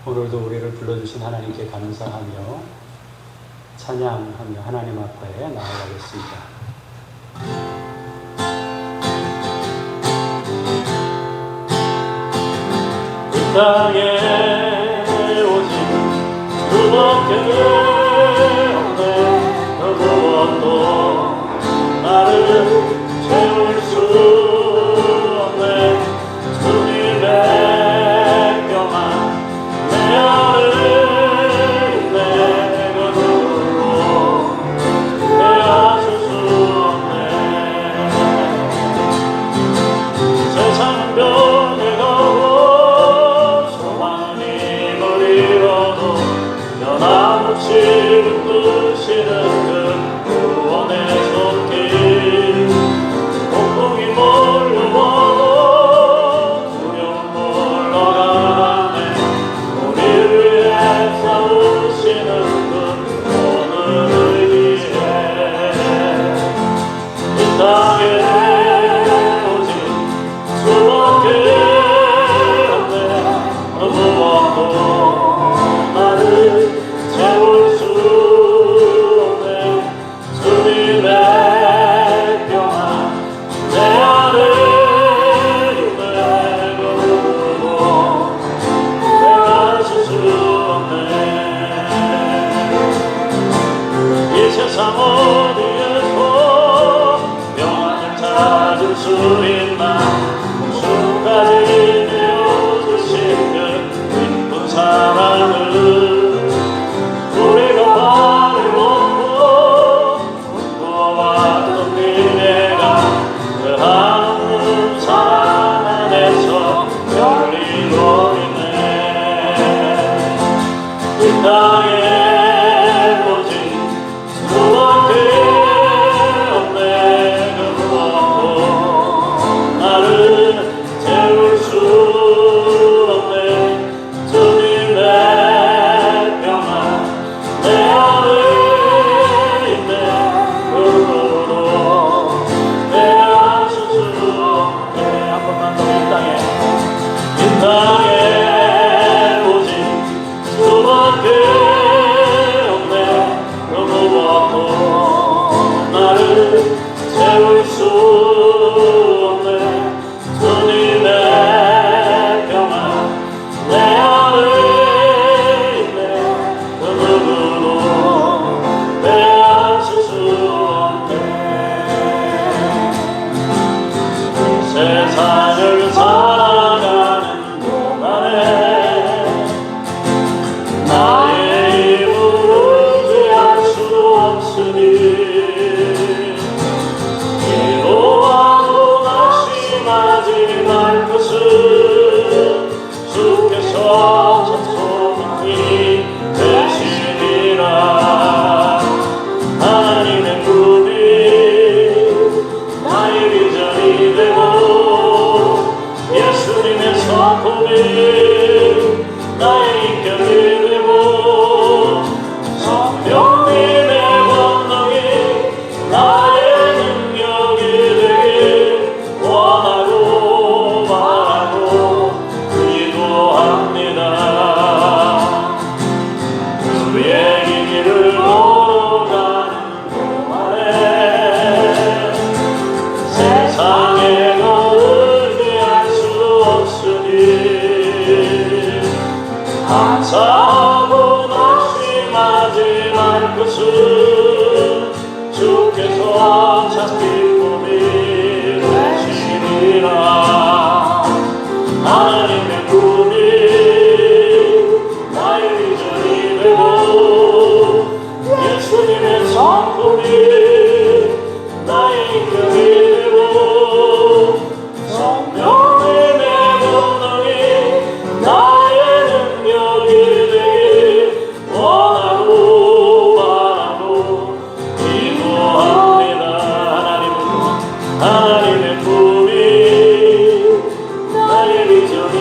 오늘도 우리를 불러주신 하나님께 감사하며 찬양하며 하나님 앞에 나아가겠습니다. 이 땅에 오직 그밖에 없네. 그 무엇도 나를 채울 수 없네. 주님의 평안 내 안에 있네. 그 누구도 빼앗을 수 없네. 세상 변해가고 소망은 힘을 잃어도 변함없이 붙드시는 그 구원의 손길 폭풍이 몰려와도 두려움 물러가네. 우리를 위해 싸우시는 그 오늘을 위해 이 땅에 오직 수밖에 없네. 무엇도 나를 채울 수 없네. 주님의 평안 내 안에 있네. 그 누구도 빼앗을 수 없네. 이 세상 어디에서 평안을 찾을 수 있나. 목숨까지 내어주신 그 기쁜 사랑을 우리가 발을 놓고 꿈꿔왔던 미래가 그 하늘 사랑 안에서 열리고 있네. 이 땅에 오직 수밖에 없네. 그 무엇도 나를 채울 수 없네. 주님의 평안 내 안에 있네. 그 누구도 빼앗을 수 없네. 한 번만 더 이 땅에 오직 수밖에 없네. 그 무엇도 나를 채울 수 없네. 주님의 평안 내 안에 있네. 그 누구도 빼앗을 수 없네. 세상을 살아가는 동안에 나의 힘을 의지할 수 없으니 기도하고 낙심하지 말 것은 주께서 참 소망이 되시리라. 하나님의 꿈이 나의 비전이 되고 예수님의 성품이 나의 인격이 되고 성령님의 권능이 나의 능력이 되길 원하고 바라고 기도합니다. 주의 길을 걸어가는 동안에 세상에 의지할 수 없으니 감사하고 낙심하지 말 것은 주께서 참 기쁨이 되시리라. 하나님의 꿈이 나의 비전이 되고 예수님의 성품이 나의 인격이 되고 성령님의 권능이 나의 능력이 되길 원하고 바라고 기도합니다. 하나님의 꿈이 나의 비전이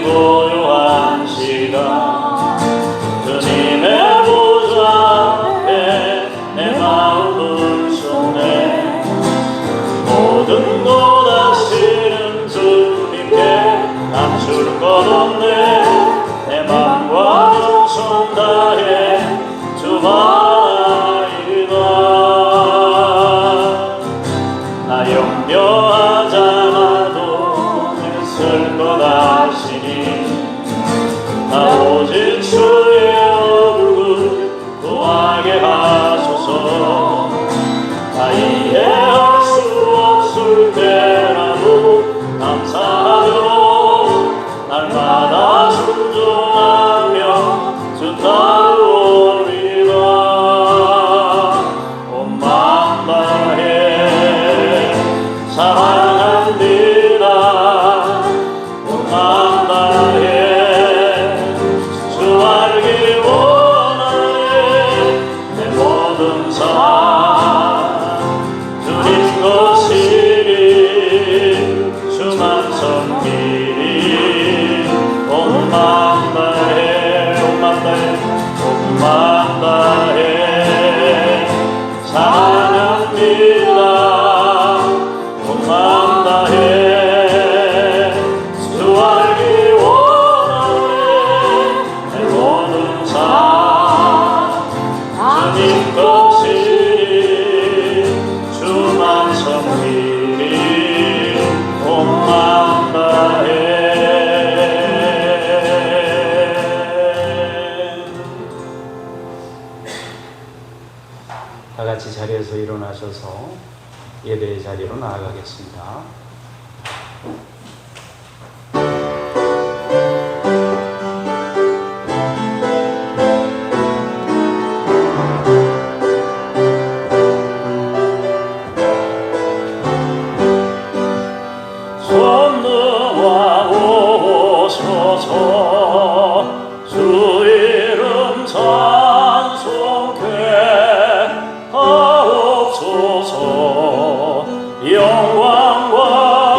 고요한 시간 주님의 보좌 앞에 내 마음을 쏟네. 모든 것 아시는 주님께 감출 것 없네. 내 맘과 정성 다해 주마이다. 나 염려하잖아도 애쓸 것 아시니 나 오직 주의 얼굴 구하게 하소서. 나 이해할 수 없을 때라도 감사하며 날마다 순종하며 주 따르리라. 온 마음 다해 사랑합니다. 온 마음 다해 주 알기 원하네. 내 모든 삶 주님 것이니 주만 섬기니 온 마음 다해 온 마음 다해 온 마음 다해 사랑합니다. 온 마음 다해 주 알기 원하네. 내 모든 삶 주님 것이니 주만 섬기니 온 마음 다해. 다 같이 자리에서 일어나셔서 예배의 자리로 나아가겠습니다. 손놓아 오셔서 주 이름 찬송케 하옵소서. 영광과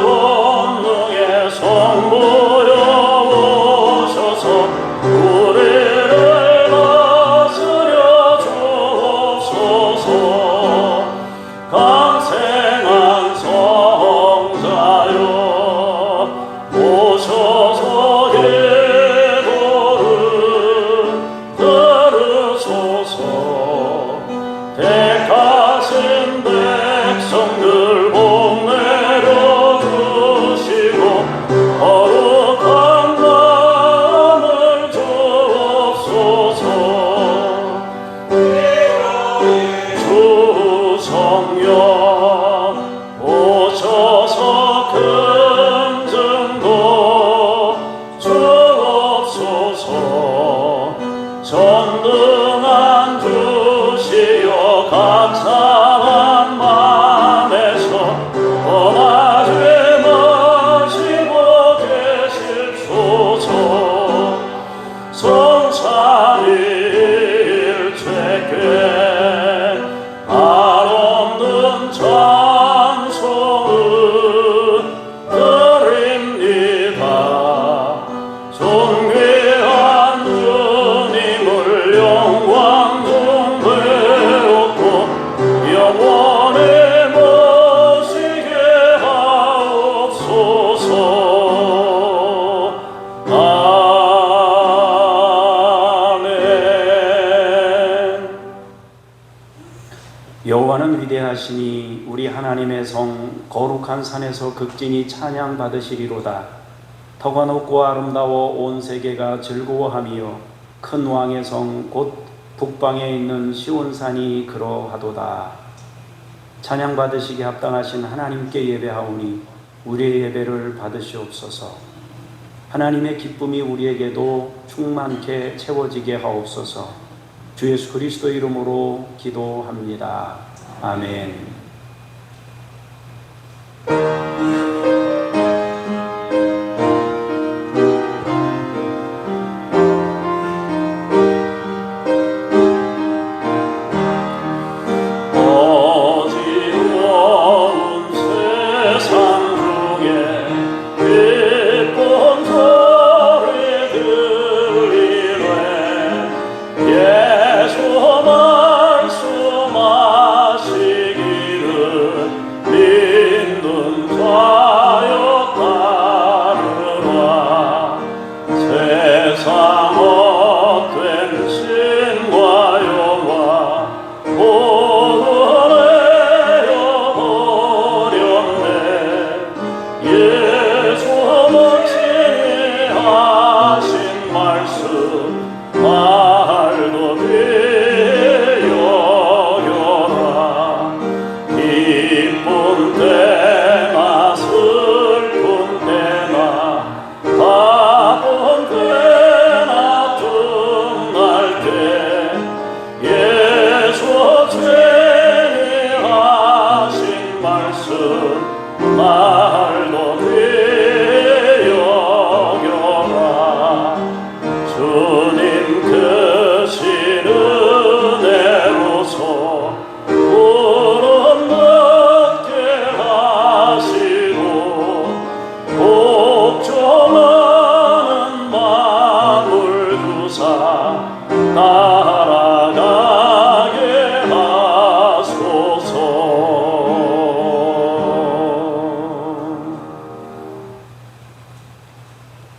권능의 성부여 오셔서 우리를 다스려 주옵소서. 강생한 성자여 오셔서 기도를 들으소서. 택하신 백성들 복 내려 주시고 거룩한 마음을 주옵소서. 주 성령 오셔서 큰 증거 주옵소서. 전능한 주시여 각 사람 맘에서 떠나지 마시고 계십소서. 성찬이 일체께 알없는 찬송을 드립니다. 존귀한 주님을 영광 중 배웠고 영원히 모시게 하옵소서. 아멘. 여호와는 위대하시니 우리 하나님의 성 거룩한 산에서 극진히 찬양 받으시리로다. 터가 높고 아름다워 온 세계가 즐거워하며 큰 왕의 성 곧 북방에 있는 시온산이 그러하도다. 찬양 받으시기 합당하신 하나님께 예배하오니 우리의 예배를 받으시옵소서. 하나님의 기쁨이 우리에게도 충만케 채워지게 하옵소서. 주 예수 그리스도 이름으로 기도합니다. 아멘. 어지러운 세상 중에 기쁜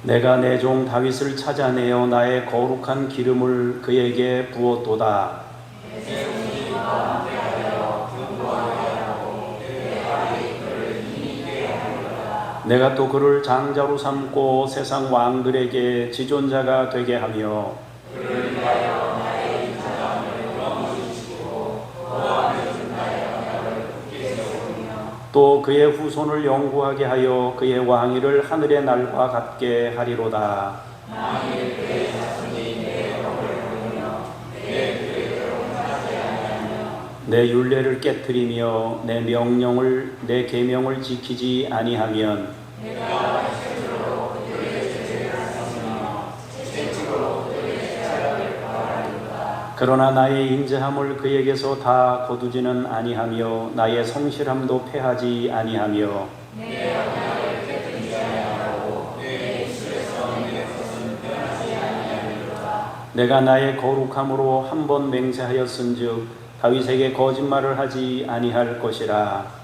내가 내 종 다윗을 찾아내어 나의 거룩한 기름을 그에게 부었도다. 내가 또 그를 장자로 삼고 세상 왕들에게 지존자가 되게 하며 또 그의 후손을 영구하게 하여 그의 왕위를 하늘의 날과 같게 하리로다. 내 율례를 깨뜨리며 내 명령을 내 계명을 지키지 아니하면 그러나 나의 인자함을 그에게서 다 거두지는 아니하며 나의 성실함도 패하지 아니하며 내가 나의 거룩함으로 한 번 맹세하였은즉 다윗에게 거짓말을 하지 아니할 것이라.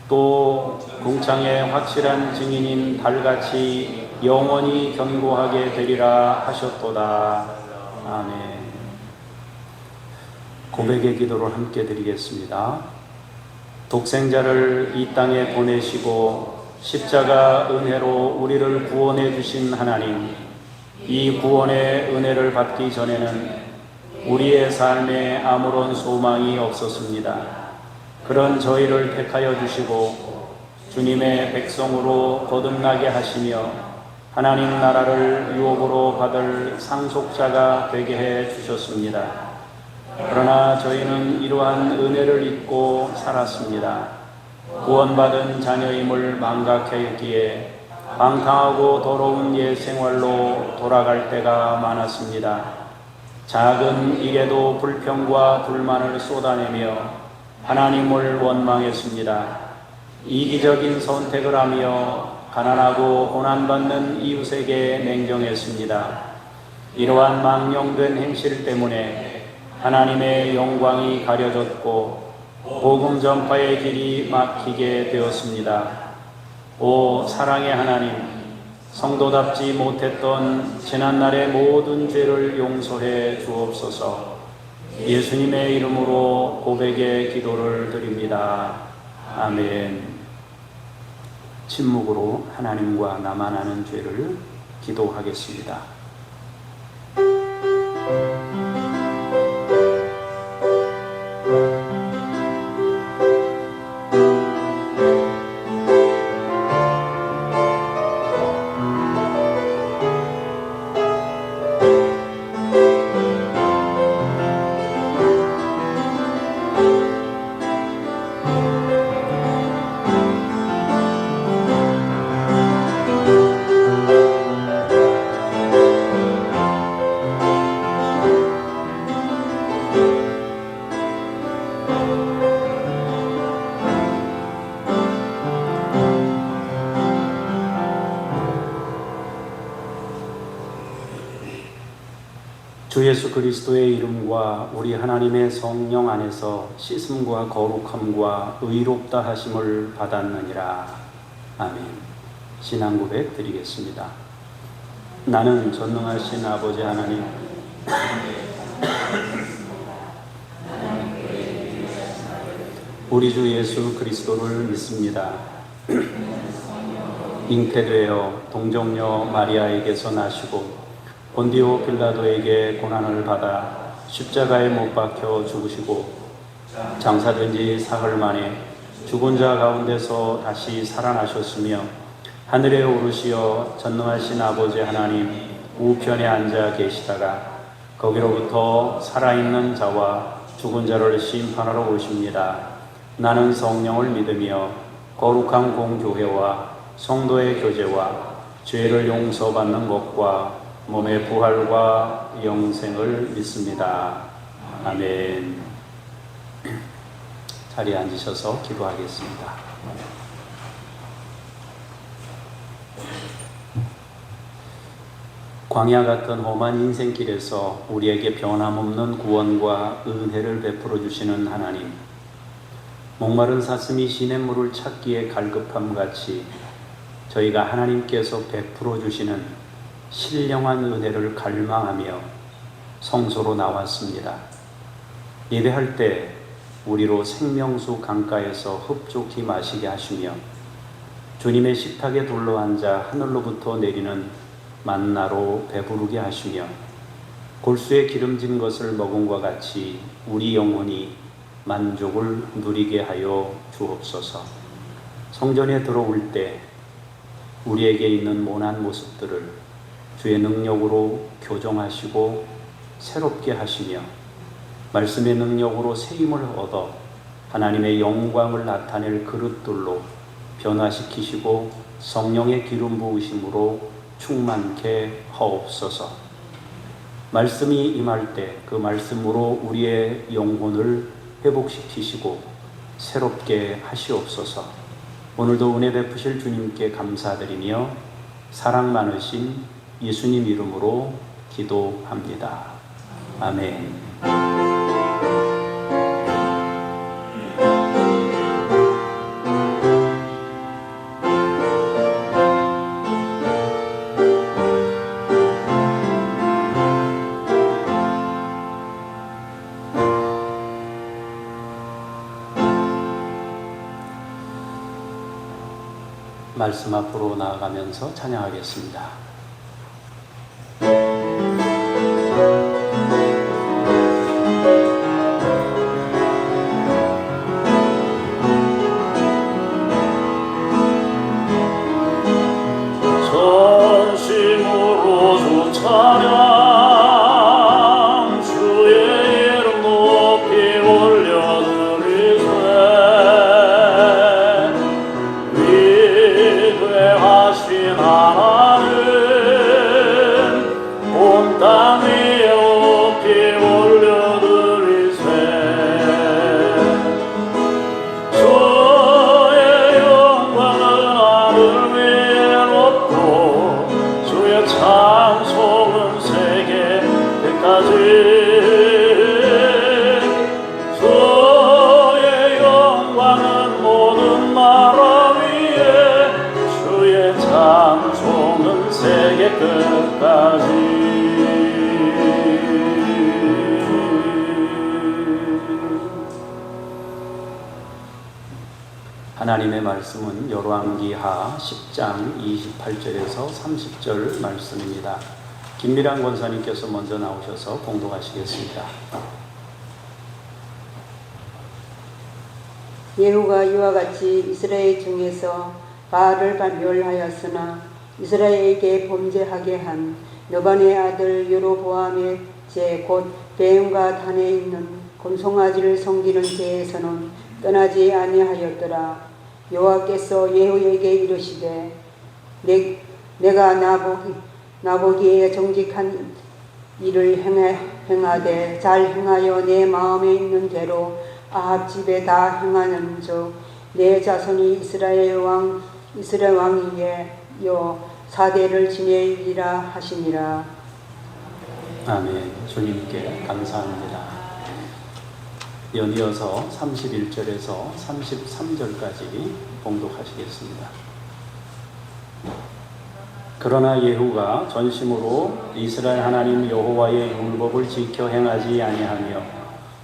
또 궁창의 확실한 증인인 달같이 영원히 견고하게 되리라 하셨도다. 아멘. 고백의 기도를 함께 드리겠습니다. 독생자를 이 땅에 보내시고 십자가 은혜로 우리를 구원해 주신 하나님, 이 구원의 은혜를 받기 전에는 우리의 삶에 아무런 소망이 없었습니다. 그런 저희를 택하여 주시고 주님의 백성으로 거듭나게 하시며 하나님 나라를 유업으로 받을 상속자가 되게 해 주셨습니다. 그러나 저희는 이러한 은혜를 잊고 살았습니다. 구원받은 자녀임을 망각했기에 방탕하고 더러운 옛 생활로 돌아갈 때가 많았습니다. 작은 일에도 불평과 불만을 쏟아내며 하나님을 원망했습니다. 이기적인 선택을 하며 가난하고 고난받는 이웃에게 냉정했습니다. 이러한 망령된 행실 때문에 하나님의 영광이 가려졌고 복음 전파의 길이 막히게 되었습니다. 오 사랑의 하나님, 성도답지 못했던 지난날의 모든 죄를 용서해 주옵소서. 예수님의 이름으로 고백의 기도를 드립니다. 아멘. 침묵으로 하나님과 나만 아는 죄를 기도하겠습니다. 주 예수 그리스도의 이름과 우리 하나님의 성령 안에서 씻음과 거룩함과 의롭다 하심을 받았느니라. 아멘. 신앙 고백 드리겠습니다. 나는 전능하신 아버지 하나님 우리 주 예수 그리스도를 믿습니다. 잉태되어 동정녀 마리아에게서 나시고 본디오 빌라도에게 고난을 받아 십자가에 못 박혀 죽으시고 장사된 지 사흘 만에 죽은 자 가운데서 다시 살아나셨으며 하늘에 오르시어 전능하신 아버지 하나님 우편에 앉아 계시다가 거기로부터 살아있는 자와 죽은 자를 심판하러 오십니다. 나는 성령을 믿으며 거룩한 공교회와 성도의 교제와 죄를 용서받는 것과 몸의 부활과 영생을 믿습니다. 아멘. 자리에 앉으셔서 기도하겠습니다. 광야 같은 험한 인생길에서 우리에게 변함없는 구원과 은혜를 베풀어 주시는 하나님, 목마른 사슴이 시냇물을 찾기에 갈급함같이 저희가 하나님께서 베풀어 주시는 신령한 은혜를 갈망하며 성소로 나왔습니다. 예배할 때 우리로 생명수 강가에서 흡족히 마시게 하시며 주님의 식탁에 둘러앉아 하늘로부터 내리는 만나로 배부르게 하시며 골수에 기름진 것을 먹음과 같이 우리 영혼이 만족을 누리게 하여 주옵소서. 성전에 들어올 때 우리에게 있는 모난 모습들을 주의 능력으로 교정하시고 새롭게 하시며 말씀의 능력으로 세임을 얻어 하나님의 영광을 나타낼 그릇들로 변화시키시고 성령의 기름 부으심으로 충만케 하옵소서. 말씀이 임할 때 그 말씀으로 우리의 영혼을 회복시키시고 새롭게 하시옵소서. 오늘도 은혜 베푸실 주님께 감사드리며 사랑 많으신 예수님 이름으로 기도합니다. 아멘. 말씀 앞으로 나아가면서 찬양하겠습니다. 전심으로 주 찬양 주의 이름 높이 올려드리세 위대하신 하나님 온 땅 위에 높이 올려드리세 주의 영광은 하늘 위에 높고 주의 찬송은 세계 끝까지 주의 영광은 모든 나라 위에 주의 찬송은 세계 끝까지 하나님의 말씀은 열왕기하 10장 28절에서 30절 말씀입니다. 김미란 권사님께서 먼저 나오셔서 봉독하시겠습니다. 예후가 이와 같이 이스라엘 중에서 바알을 멸하였으나 이스라엘에게 범죄하게 한 느반의 아들 여로보암의 죄 곧 배은과 단에 있는 금송아지를 섬기는 죄에서는 떠나지 아니하였더라. 여호와께서 예후에게 이르시되 내가 나보기에 정직한 일을 행하되 잘 행하여 내 마음에 있는 대로 아합 집에 다 행하는즉 내 자손이 이스라엘 왕위에 사대를 지내리라 하시니라. 아멘. 주님께 감사합니다. 연이어서 31절에서 33절까지 봉독하시겠습니다. 그러나 예후가 전심으로 이스라엘 하나님 여호와의 율법을 지켜 행하지 아니하며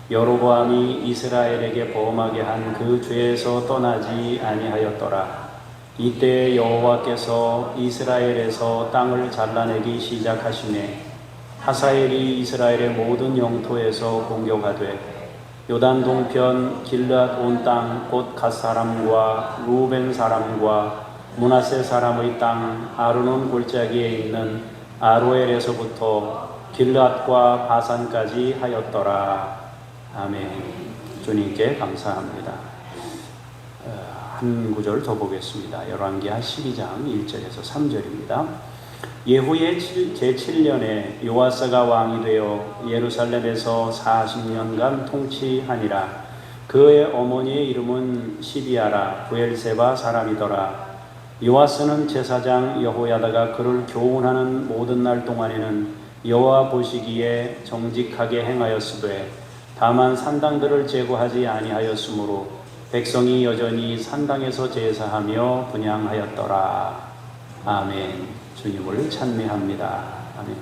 여로보암이 이스라엘에게 범하게 한 그 죄에서 떠나지 아니하였더라. 이때 여호와께서 이스라엘에서 땅을 잘라내기 시작하시매 하사엘이 이스라엘의 모든 영토에서 공격하되 요단 동편 길앗 온 땅 곧 갓 사람과 루벤 사람과 므낫세 사람의 땅 아르논 골짜기에 있는 아로엘에서부터 길앗과 바산까지 하였더라. 아멘. 주님께 감사합니다. 한 구절 더 보겠습니다. 열왕기하 12장 1절에서 3절입니다. 예후의 제7년에 요아스가 왕이 되어 예루살렘에서 40년간 통치하니라. 그의 어머니의 이름은 시비아라 부엘세바 사람이더라. 요아스는 제사장 여호야다가 그를 교훈하는 모든 날 동안에는 여호와 보시기에 정직하게 행하였으되 다만 산당들을 제거하지 아니하였으므로 백성이 여전히 산당에서 제사하며 분향하였더라. 아멘. 주님을 찬미합니다. 아멘.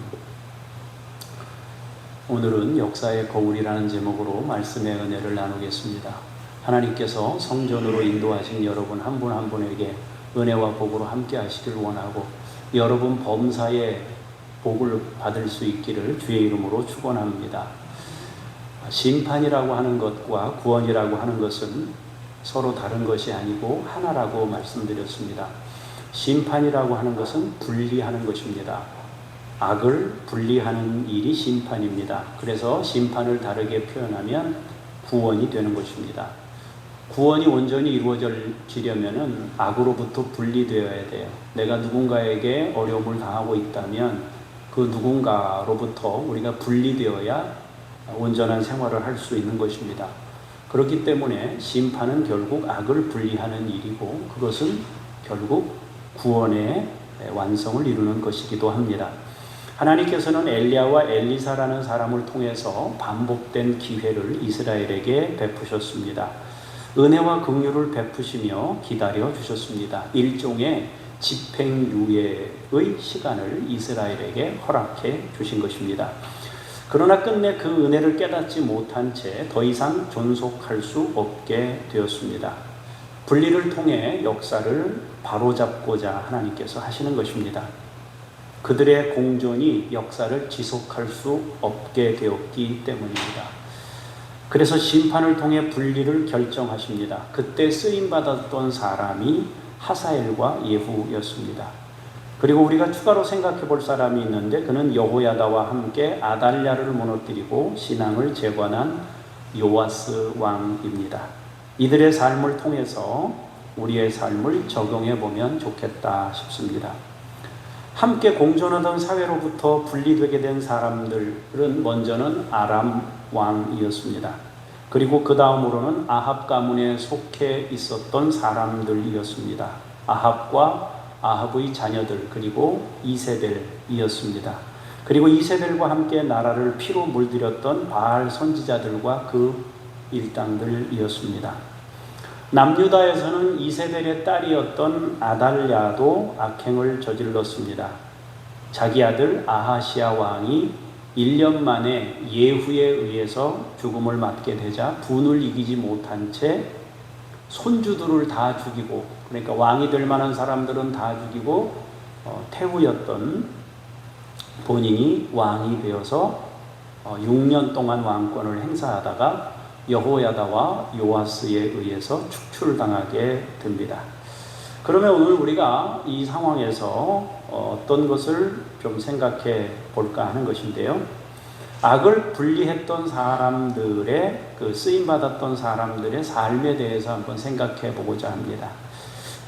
오늘은 역사의 거울이라는 제목으로 말씀의 은혜를 나누겠습니다. 하나님께서 성전으로 인도하신 여러분 한 분 한 분에게 은혜와 복으로 함께 하시길 원하고, 여러분 범사에 복을 받을 수 있기를 주의 이름으로 축원합니다. 심판이라고 하는 것과 구원이라고 하는 것은 서로 다른 것이 아니고 하나라고 말씀드렸습니다. 심판이라고 하는 것은 분리하는 것입니다. 악을 분리하는 일이 심판입니다. 그래서 심판을 다르게 표현하면 구원이 되는 것입니다. 구원이 온전히 이루어지려면 악으로부터 분리되어야 돼요. 내가 누군가에게 어려움을 당하고 있다면 그 누군가로부터 우리가 분리되어야 온전한 생활을 할 수 있는 것입니다. 그렇기 때문에 심판은 결국 악을 분리하는 일이고, 그것은 결국 구원의 완성을 이루는 것이기도 합니다. 하나님께서는 엘리야와 엘리사라는 사람을 통해서 반복된 기회를 이스라엘에게 베푸셨습니다. 은혜와 긍휼을 베푸시며 기다려 주셨습니다. 일종의 집행유예의 시간을 이스라엘에게 허락해 주신 것입니다. 그러나 끝내 그 은혜를 깨닫지 못한 채 더 이상 존속할 수 없게 되었습니다. 분리를 통해 역사를 바로잡고자 하나님께서 하시는 것입니다. 그들의 공존이 역사를 지속할 수 없게 되었기 때문입니다. 그래서 심판을 통해 분리를 결정하십니다. 그때 쓰임받았던 사람이 하사엘과 예후였습니다. 그리고 우리가 추가로 생각해 볼 사람이 있는데, 그는 여호야다와 함께 아달랴를 무너뜨리고 신앙을 재건한 요아스 왕입니다. 이들의 삶을 통해서 우리의 삶을 적용해 보면 좋겠다 싶습니다. 함께 공존하던 사회로부터 분리되게 된 사람들은 먼저는 아람 왕이었습니다. 그리고 그 다음으로는 아합 가문에 속해 있었던 사람들이었습니다. 아합과 아합의 자녀들, 그리고 이세벨이었습니다. 그리고 이세벨과 함께 나라를 피로 물들였던 바알 선지자들과 그 일당들이었습니다. 남유다에서는 이세벨의 딸이었던 아달랴도 악행을 저질렀습니다. 자기 아들 아하시아 왕이 1년 만에 예후에 의해서 죽음을 맞게 되자 분을 이기지 못한 채 손주들을 다 죽이고, 그러니까 왕이 될 만한 사람들은 다 죽이고 태후였던 본인이 왕이 되어서 6년 동안 왕권을 행사하다가 여호야다와 요아스에 의해서 축출당하게 됩니다. 그러면 오늘 우리가 이 상황에서 어떤 것을 좀 생각해 볼까 하는 것인데요. 악을 분리했던 사람들의, 그 쓰임받았던 사람들의 삶에 대해서 한번 생각해 보고자 합니다.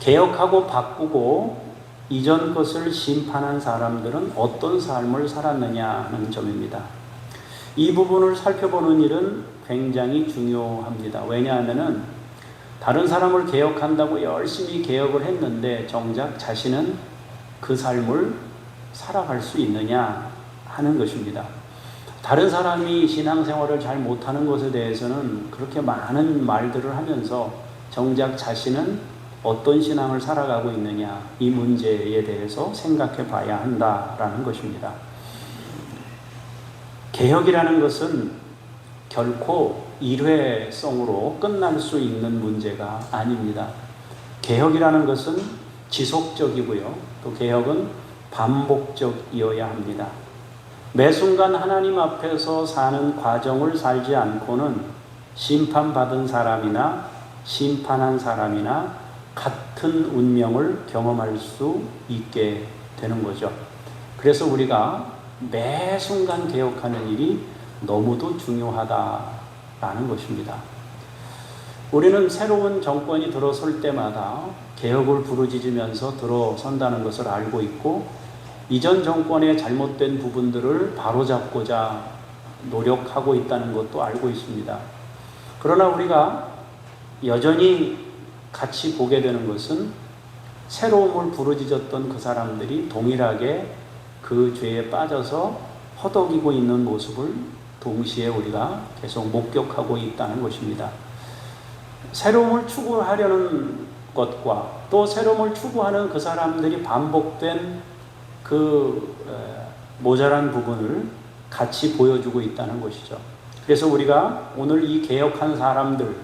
개혁하고 바꾸고 이전 것을 심판한 사람들은 어떤 삶을 살았느냐 하는 점입니다. 이 부분을 살펴보는 일은 굉장히 중요합니다. 왜냐하면 다른 사람을 개혁한다고 열심히 개혁을 했는데 정작 자신은 그 삶을 살아갈 수 있느냐 하는 것입니다. 다른 사람이 신앙생활을 잘 못하는 것에 대해서는 그렇게 많은 말들을 하면서 정작 자신은 어떤 신앙을 살아가고 있느냐, 이 문제에 대해서 생각해 봐야 한다라는 것입니다. 개혁이라는 것은 결코 일회성으로 끝날 수 있는 문제가 아닙니다. 개혁이라는 것은 지속적이고요. 또 개혁은 반복적이어야 합니다. 매 순간 하나님 앞에서 사는 과정을 살지 않고는 심판받은 사람이나 심판한 사람이나 같은 운명을 경험할 수 있게 되는 거죠. 그래서 우리가 매 순간 개혁하는 일이 너무도 중요하다라는 것입니다. 우리는 새로운 정권이 들어설 때마다 개혁을 부르짖으면서 들어선다는 것을 알고 있고, 이전 정권의 잘못된 부분들을 바로잡고자 노력하고 있다는 것도 알고 있습니다. 그러나 우리가 여전히 같이 보게 되는 것은 새로움을 부르짖었던 그 사람들이 동일하게 그 죄에 빠져서 허덕이고 있는 모습을 동시에 우리가 계속 목격하고 있다는 것입니다. 새로움을 추구하려는 것과 또 새로움을 추구하는 그 사람들이 반복된 그 모자란 부분을 같이 보여주고 있다는 것이죠. 그래서 우리가 오늘 이 개혁한 사람들,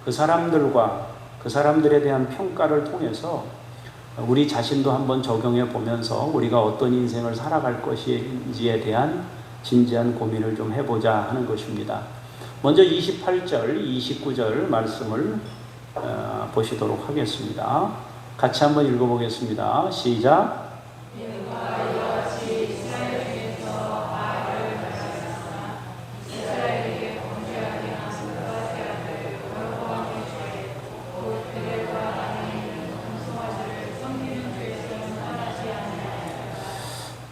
그 사람들과 그 사람들에 대한 평가를 통해서 우리 자신도 한번 적용해 보면서 우리가 어떤 인생을 살아갈 것인지에 대한 진지한 고민을 좀 해보자 하는 것입니다. 먼저 28절, 29절 말씀을 보시도록 하겠습니다. 같이 한번 읽어보겠습니다. 시작.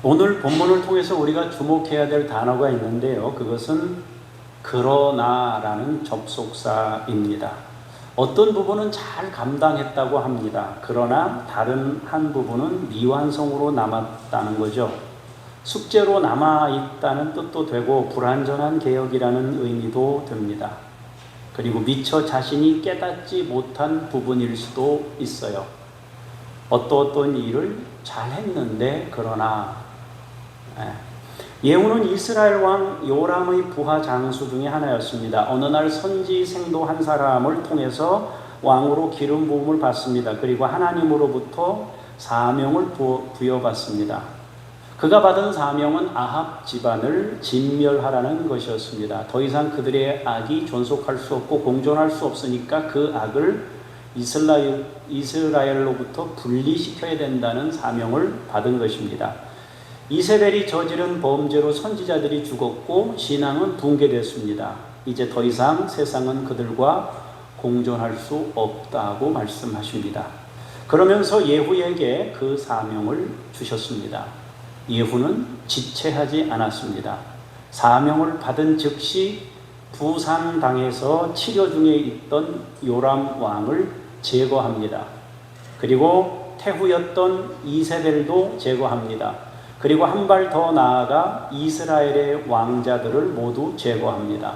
오늘 본문을 통해서 우리가 주목해야 될 단어가 있는데요. 그것은 그러나라는 접속사입니다. 어떤 부분은 잘 감당했다고 합니다. 그러나 다른 한 부분은 미완성으로 남았다는 거죠. 숙제로 남아있다는 뜻도 되고 불완전한 개혁이라는 의미도 됩니다. 그리고 미처 자신이 깨닫지 못한 부분일 수도 있어요. 어떤 일을 잘 했는데 그러나 예후는 이스라엘 왕 요람의 부하 장수 중에 하나였습니다. 어느 날 선지생도 한 사람을 통해서 왕으로 기름 부음을 받습니다. 그리고 하나님으로부터 사명을 부여받습니다. 그가 받은 사명은 아합 집안을 진멸하라는 것이었습니다. 더 이상 그들의 악이 존속할 수 없고 공존할 수 없으니까 그 악을 이스라엘로부터 분리시켜야 된다는 사명을 받은 것입니다. 이세벨이 저지른 범죄로 선지자들이 죽었고 신앙은 붕괴됐습니다. 이제 더 이상 세상은 그들과 공존할 수 없다고 말씀하십니다. 그러면서 예후에게 그 사명을 주셨습니다. 예후는 지체하지 않았습니다. 사명을 받은 즉시 부산당에서 치료 중에 있던 요람 왕을 제거합니다. 그리고 태후였던 이세벨도 제거합니다. 그리고 한 발 더 나아가 이스라엘의 왕자들을 모두 제거합니다.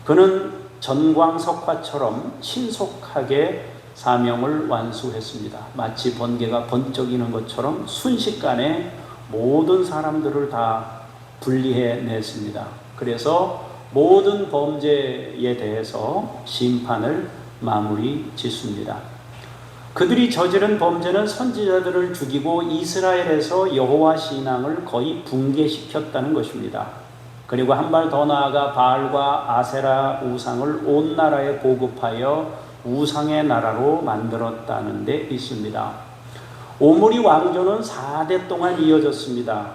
그는 전광석화처럼 신속하게 사명을 완수했습니다. 마치 번개가 번쩍이는 것처럼 순식간에 모든 사람들을 다 분리해냈습니다. 그래서 모든 범죄에 대해서 심판을 마무리 짓습니다. 그들이 저지른 범죄는 선지자들을 죽이고 이스라엘에서 여호와 신앙을 거의 붕괴시켰다는 것입니다. 그리고 한 발 더 나아가 바알과 아세라 우상을 온 나라에 보급하여 우상의 나라로 만들었다는 데 있습니다. 오므리 왕조는 4대 동안 이어졌습니다.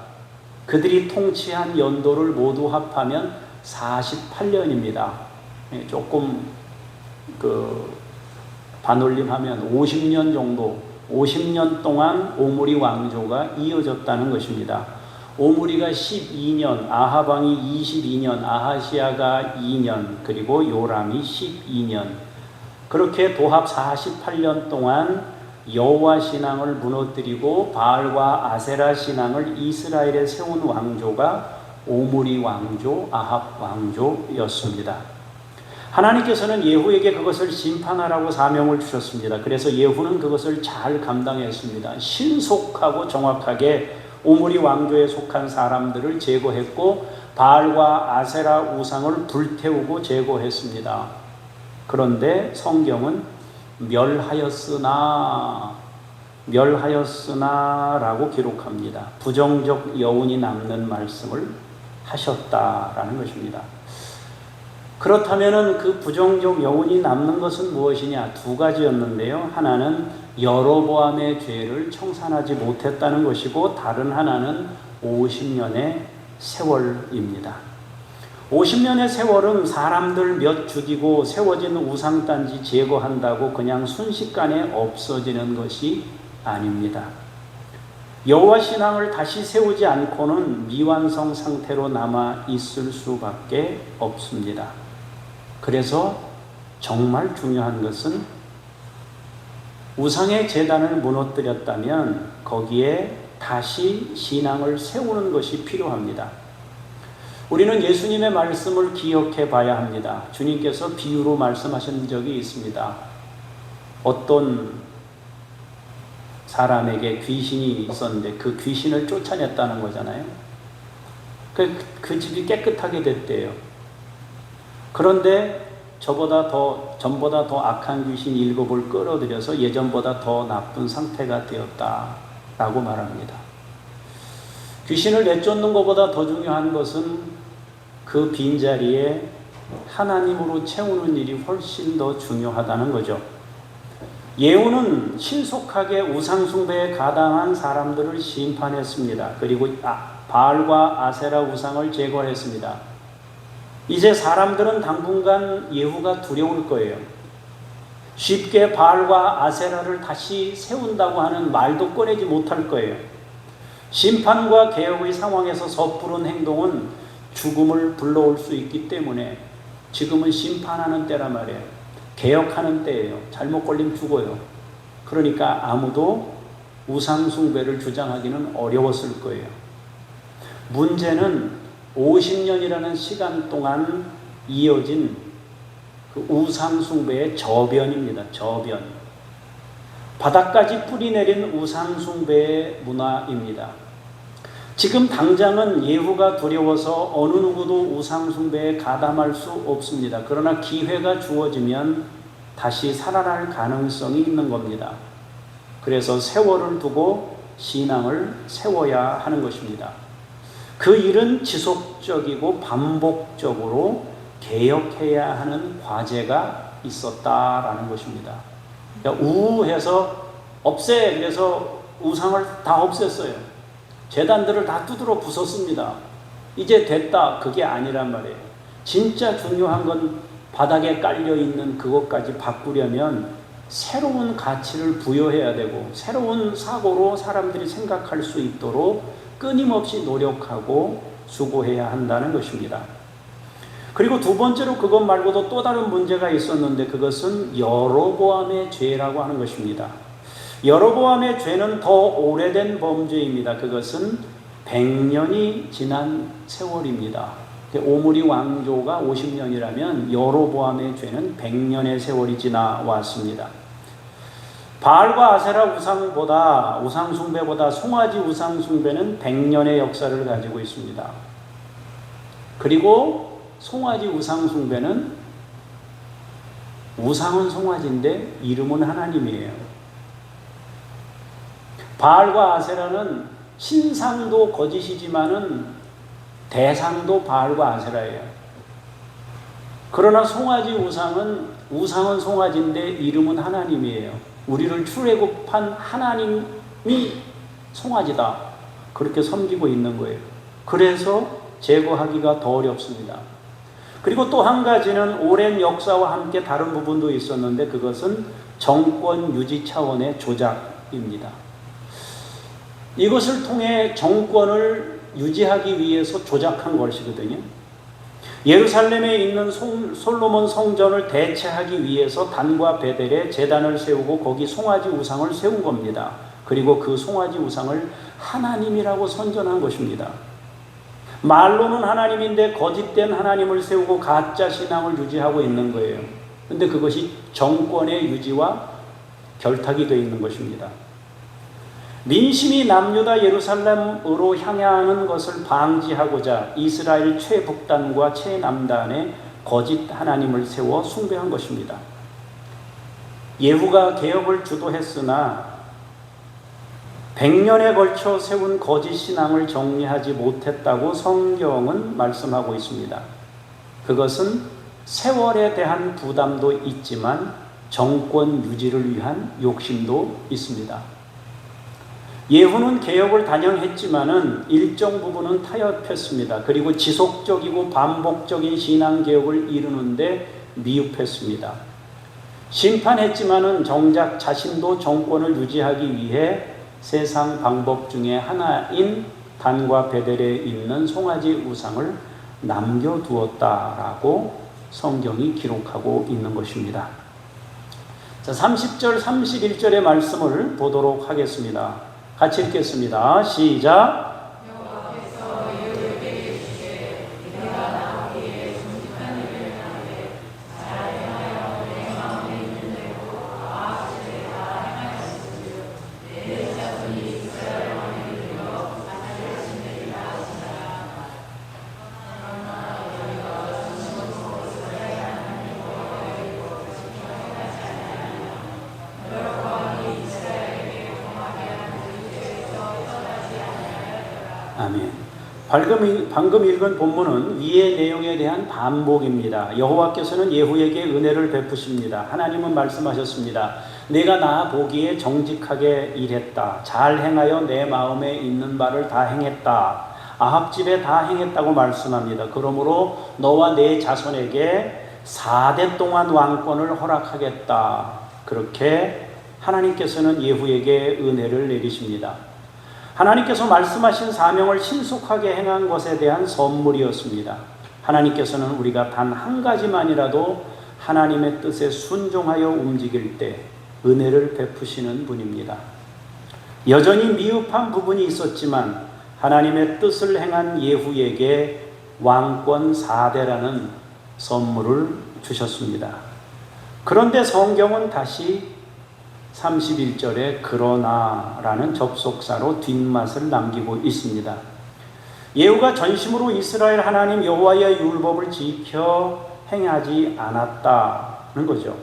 그들이 통치한 연도를 모두 합하면 48년입니다. 조금 반올림하면 50년 정도, 50년 동안 오므리 왕조가 이어졌다는 것입니다. 오므리가 12년, 아하방이 22년, 아하시아가 2년, 그리고 요람이 12년. 그렇게 도합 48년 동안 여호와 신앙을 무너뜨리고 바알과 아세라 신앙을 이스라엘에 세운 왕조가 오므리 왕조, 아합 왕조였습니다. 하나님께서는 예후에게 그것을 심판하라고 사명을 주셨습니다. 그래서 예후는 그것을 잘 감당했습니다. 신속하고 정확하게 오므리 왕조에 속한 사람들을 제거했고 바알과 아세라 우상을 불태우고 제거했습니다. 그런데 성경은 멸하였으나라고 기록합니다. 부정적 여운이 남는 말씀을 하셨다라는 것입니다. 그렇다면 그 부정적 여운이 남는 것은 무엇이냐? 두 가지였는데요. 하나는 여로보암의 죄를 청산하지 못했다는 것이고 다른 하나는 50년의 세월입니다. 50년의 세월은 사람들 몇 죽이고 세워진 우상단지 제거한다고 그냥 순식간에 없어지는 것이 아닙니다. 여호와 신앙을 다시 세우지 않고는 미완성 상태로 남아 있을 수밖에 없습니다. 그래서 정말 중요한 것은 우상의 제단을 무너뜨렸다면 거기에 다시 신앙을 세우는 것이 필요합니다. 우리는 예수님의 말씀을 기억해 봐야 합니다. 주님께서 비유로 말씀하신 적이 있습니다. 어떤 사람에게 귀신이 있었는데 그 귀신을 쫓아냈다는 거잖아요. 그 집이 깨끗하게 됐대요. 그런데 전보다 더 악한 귀신 7을 끌어들여서 예전보다 더 나쁜 상태가 되었다라고 말합니다. 귀신을 내쫓는 것보다 더 중요한 것은 그 빈자리에 하나님으로 채우는 일이 훨씬 더 중요하다는 거죠. 예후는 신속하게 우상숭배에 가담한 사람들을 심판했습니다. 그리고 바알과 아세라 우상을 제거했습니다. 이제 사람들은 당분간 예후가 두려울 거예요. 쉽게 바알과 아세라를 다시 세운다고 하는 말도 꺼내지 못할 거예요. 심판과 개혁의 상황에서 섣부른 행동은 죽음을 불러올 수 있기 때문에 지금은 심판하는 때란 말이에요. 개혁하는 때예요. 잘못 걸리면 죽어요. 그러니까 아무도 우상숭배를 주장하기는 어려웠을 거예요. 문제는 50년이라는 시간 동안 이어진 그 우상숭배의 저변입니다. 저변. 바닥까지 뿌리내린 우상숭배의 문화입니다. 지금 당장은 예후가 두려워서 어느 누구도 우상숭배에 가담할 수 없습니다. 그러나 기회가 주어지면 다시 살아날 가능성이 있는 겁니다. 그래서 세월을 두고 신앙을 세워야 하는 것입니다. 그 일은 지속적이고 반복적으로 개혁해야 하는 과제가 있었다라는 것입니다. 그러니까 우해서 그래서 우상을 다 없앴어요. 제단들을 다 두드러 부쉈습니다. 이제 됐다. 그게 아니란 말이에요. 진짜 중요한 건 바닥에 깔려있는 그것까지 바꾸려면 새로운 가치를 부여해야 되고 새로운 사고로 사람들이 생각할 수 있도록 끊임없이 노력하고 수고해야 한다는 것입니다. 그리고 두 번째로 그것 말고도 또 다른 문제가 있었는데 그것은 여로보암의 죄라고 하는 것입니다. 여로보암의 죄는 더 오래된 범죄입니다. 그것은 100년이 지난 세월입니다. 오므리 왕조가 50년이라면 여로보암의 죄는 100년의 세월이 지나왔습니다. 바알과 아세라 우상숭배보다 송아지 우상숭배는 100년의 역사를 가지고 있습니다. 그리고 송아지 우상숭배는 우상은 송아지인데 이름은 하나님이에요. 바알과 아세라는 신상도 거짓이지만은 대상도 바알과 아세라예요. 그러나 송아지 우상은 송아지인데 이름은 하나님이에요. 우리를 출애굽한 하나님이 송아지다. 그렇게 섬기고 있는 거예요. 그래서 제거하기가 더 어렵습니다. 그리고 또 한 가지는 오랜 역사와 함께 다른 부분도 있었는데 그것은 정권 유지 차원의 조작입니다. 이것을 통해 정권을 유지하기 위해서 조작한 것이거든요. 예루살렘에 있는 솔로몬 성전을 대체하기 위해서 단과 베델에 제단을 세우고 거기 송아지 우상을 세운 겁니다. 그리고 그 송아지 우상을 하나님이라고 선전한 것입니다. 말로는 하나님인데 거짓된 하나님을 세우고 가짜 신앙을 유지하고 있는 거예요. 그런데 그것이 정권의 유지와 결탁이 되어 있는 것입니다. 민심이 남유다 예루살렘으로 향하는 것을 방지하고자 이스라엘 최북단과 최남단에 거짓 하나님을 세워 숭배한 것입니다. 예후가 개혁을 주도했으나 100년에 걸쳐 세운 거짓 신앙을 정리하지 못했다고 성경은 말씀하고 있습니다. 그것은 세월에 대한 부담도 있지만 정권 유지를 위한 욕심도 있습니다. 예후는 개혁을 단행했지만은 일정 부분은 타협했습니다. 그리고 지속적이고 반복적인 신앙 개혁을 이루는데 미흡했습니다. 심판했지만은 정작 자신도 정권을 유지하기 위해 세상 방법 중에 하나인 단과 베델에 있는 송아지 우상을 남겨두었다라고 성경이 기록하고 있는 것입니다. 자, 30절, 31절의 말씀을 보도록 하겠습니다. 같이 읽겠습니다. 시작. 여호와께서 예후에게 이르시되 아멘. 방금 읽은 본문은 위의 내용에 대한 반복입니다. 여호와께서는 예후에게 은혜를 베푸십니다. 하나님은 말씀하셨습니다. 내가 나 보기에 정직하게 일했다. 잘 행하여 내 마음에 있는 바를 다 행했다. 아합 집에 다 행했다고 말씀합니다. 그러므로 너와 내 자손에게 4대 동안 왕권을 허락하겠다. 그렇게 하나님께서는 예후에게 은혜를 내리십니다. 하나님께서 말씀하신 사명을 신속하게 행한 것에 대한 선물이었습니다. 하나님께서는 우리가 단 한 가지만이라도 하나님의 뜻에 순종하여 움직일 때 은혜를 베푸시는 분입니다. 여전히 미흡한 부분이 있었지만 하나님의 뜻을 행한 예후에게 왕권 4대라는 선물을 주셨습니다. 그런데 성경은 다시 31절에 그러나라는 접속사로 뒷맛을 남기고 있습니다. 예후가 전심으로 이스라엘 하나님 여호와의 율법을 지켜 행하지 않았다는 거죠.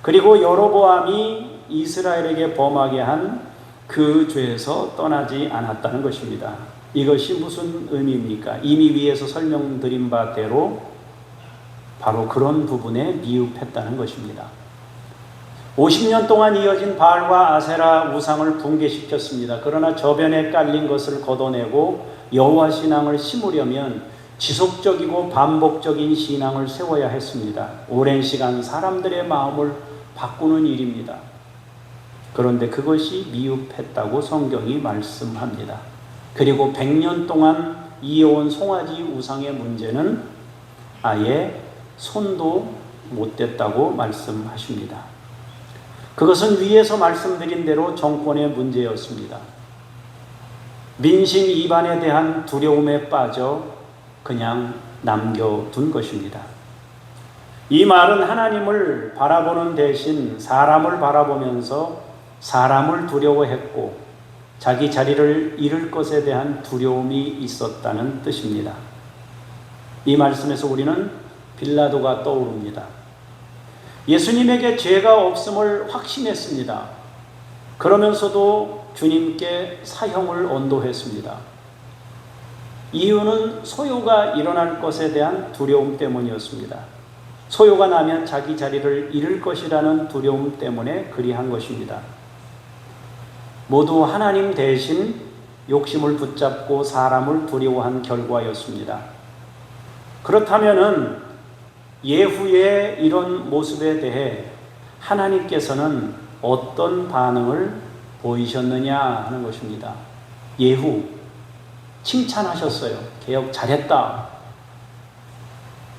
그리고 여로보암이 이스라엘에게 범하게 한 그 죄에서 떠나지 않았다는 것입니다. 이것이 무슨 의미입니까? 이미 위에서 설명드린 바대로 바로 그런 부분에 미흡했다는 것입니다. 50년 동안 이어진 바알과 아세라 우상을 붕괴시켰습니다. 그러나 저변에 깔린 것을 걷어내고 여호와 신앙을 심으려면 지속적이고 반복적인 신앙을 세워야 했습니다. 오랜 시간 사람들의 마음을 바꾸는 일입니다. 그런데 그것이 미흡했다고 성경이 말씀합니다. 그리고 100년 동안 이어온 송아지 우상의 문제는 아예 손도 못 댔다고 말씀하십니다. 그것은 위에서 말씀드린 대로 정권의 문제였습니다. 민심 이반에 대한 두려움에 빠져 그냥 남겨둔 것입니다. 이 말은 하나님을 바라보는 대신 사람을 바라보면서 사람을 두려워했고 자기 자리를 잃을 것에 대한 두려움이 있었다는 뜻입니다. 이 말씀에서 우리는 빌라도가 떠오릅니다. 예수님에게 죄가 없음을 확신했습니다. 그러면서도 주님께 사형을 언도했습니다. 이유는 소요가 일어날 것에 대한 두려움 때문이었습니다. 소요가 나면 자기 자리를 잃을 것이라는 두려움 때문에 그리한 것입니다. 모두 하나님 대신 욕심을 붙잡고 사람을 두려워한 결과였습니다. 그렇다면은 예후의 이런 모습에 대해 하나님께서는 어떤 반응을 보이셨느냐 하는 것입니다. 예후 칭찬하셨어요. 개혁 잘했다.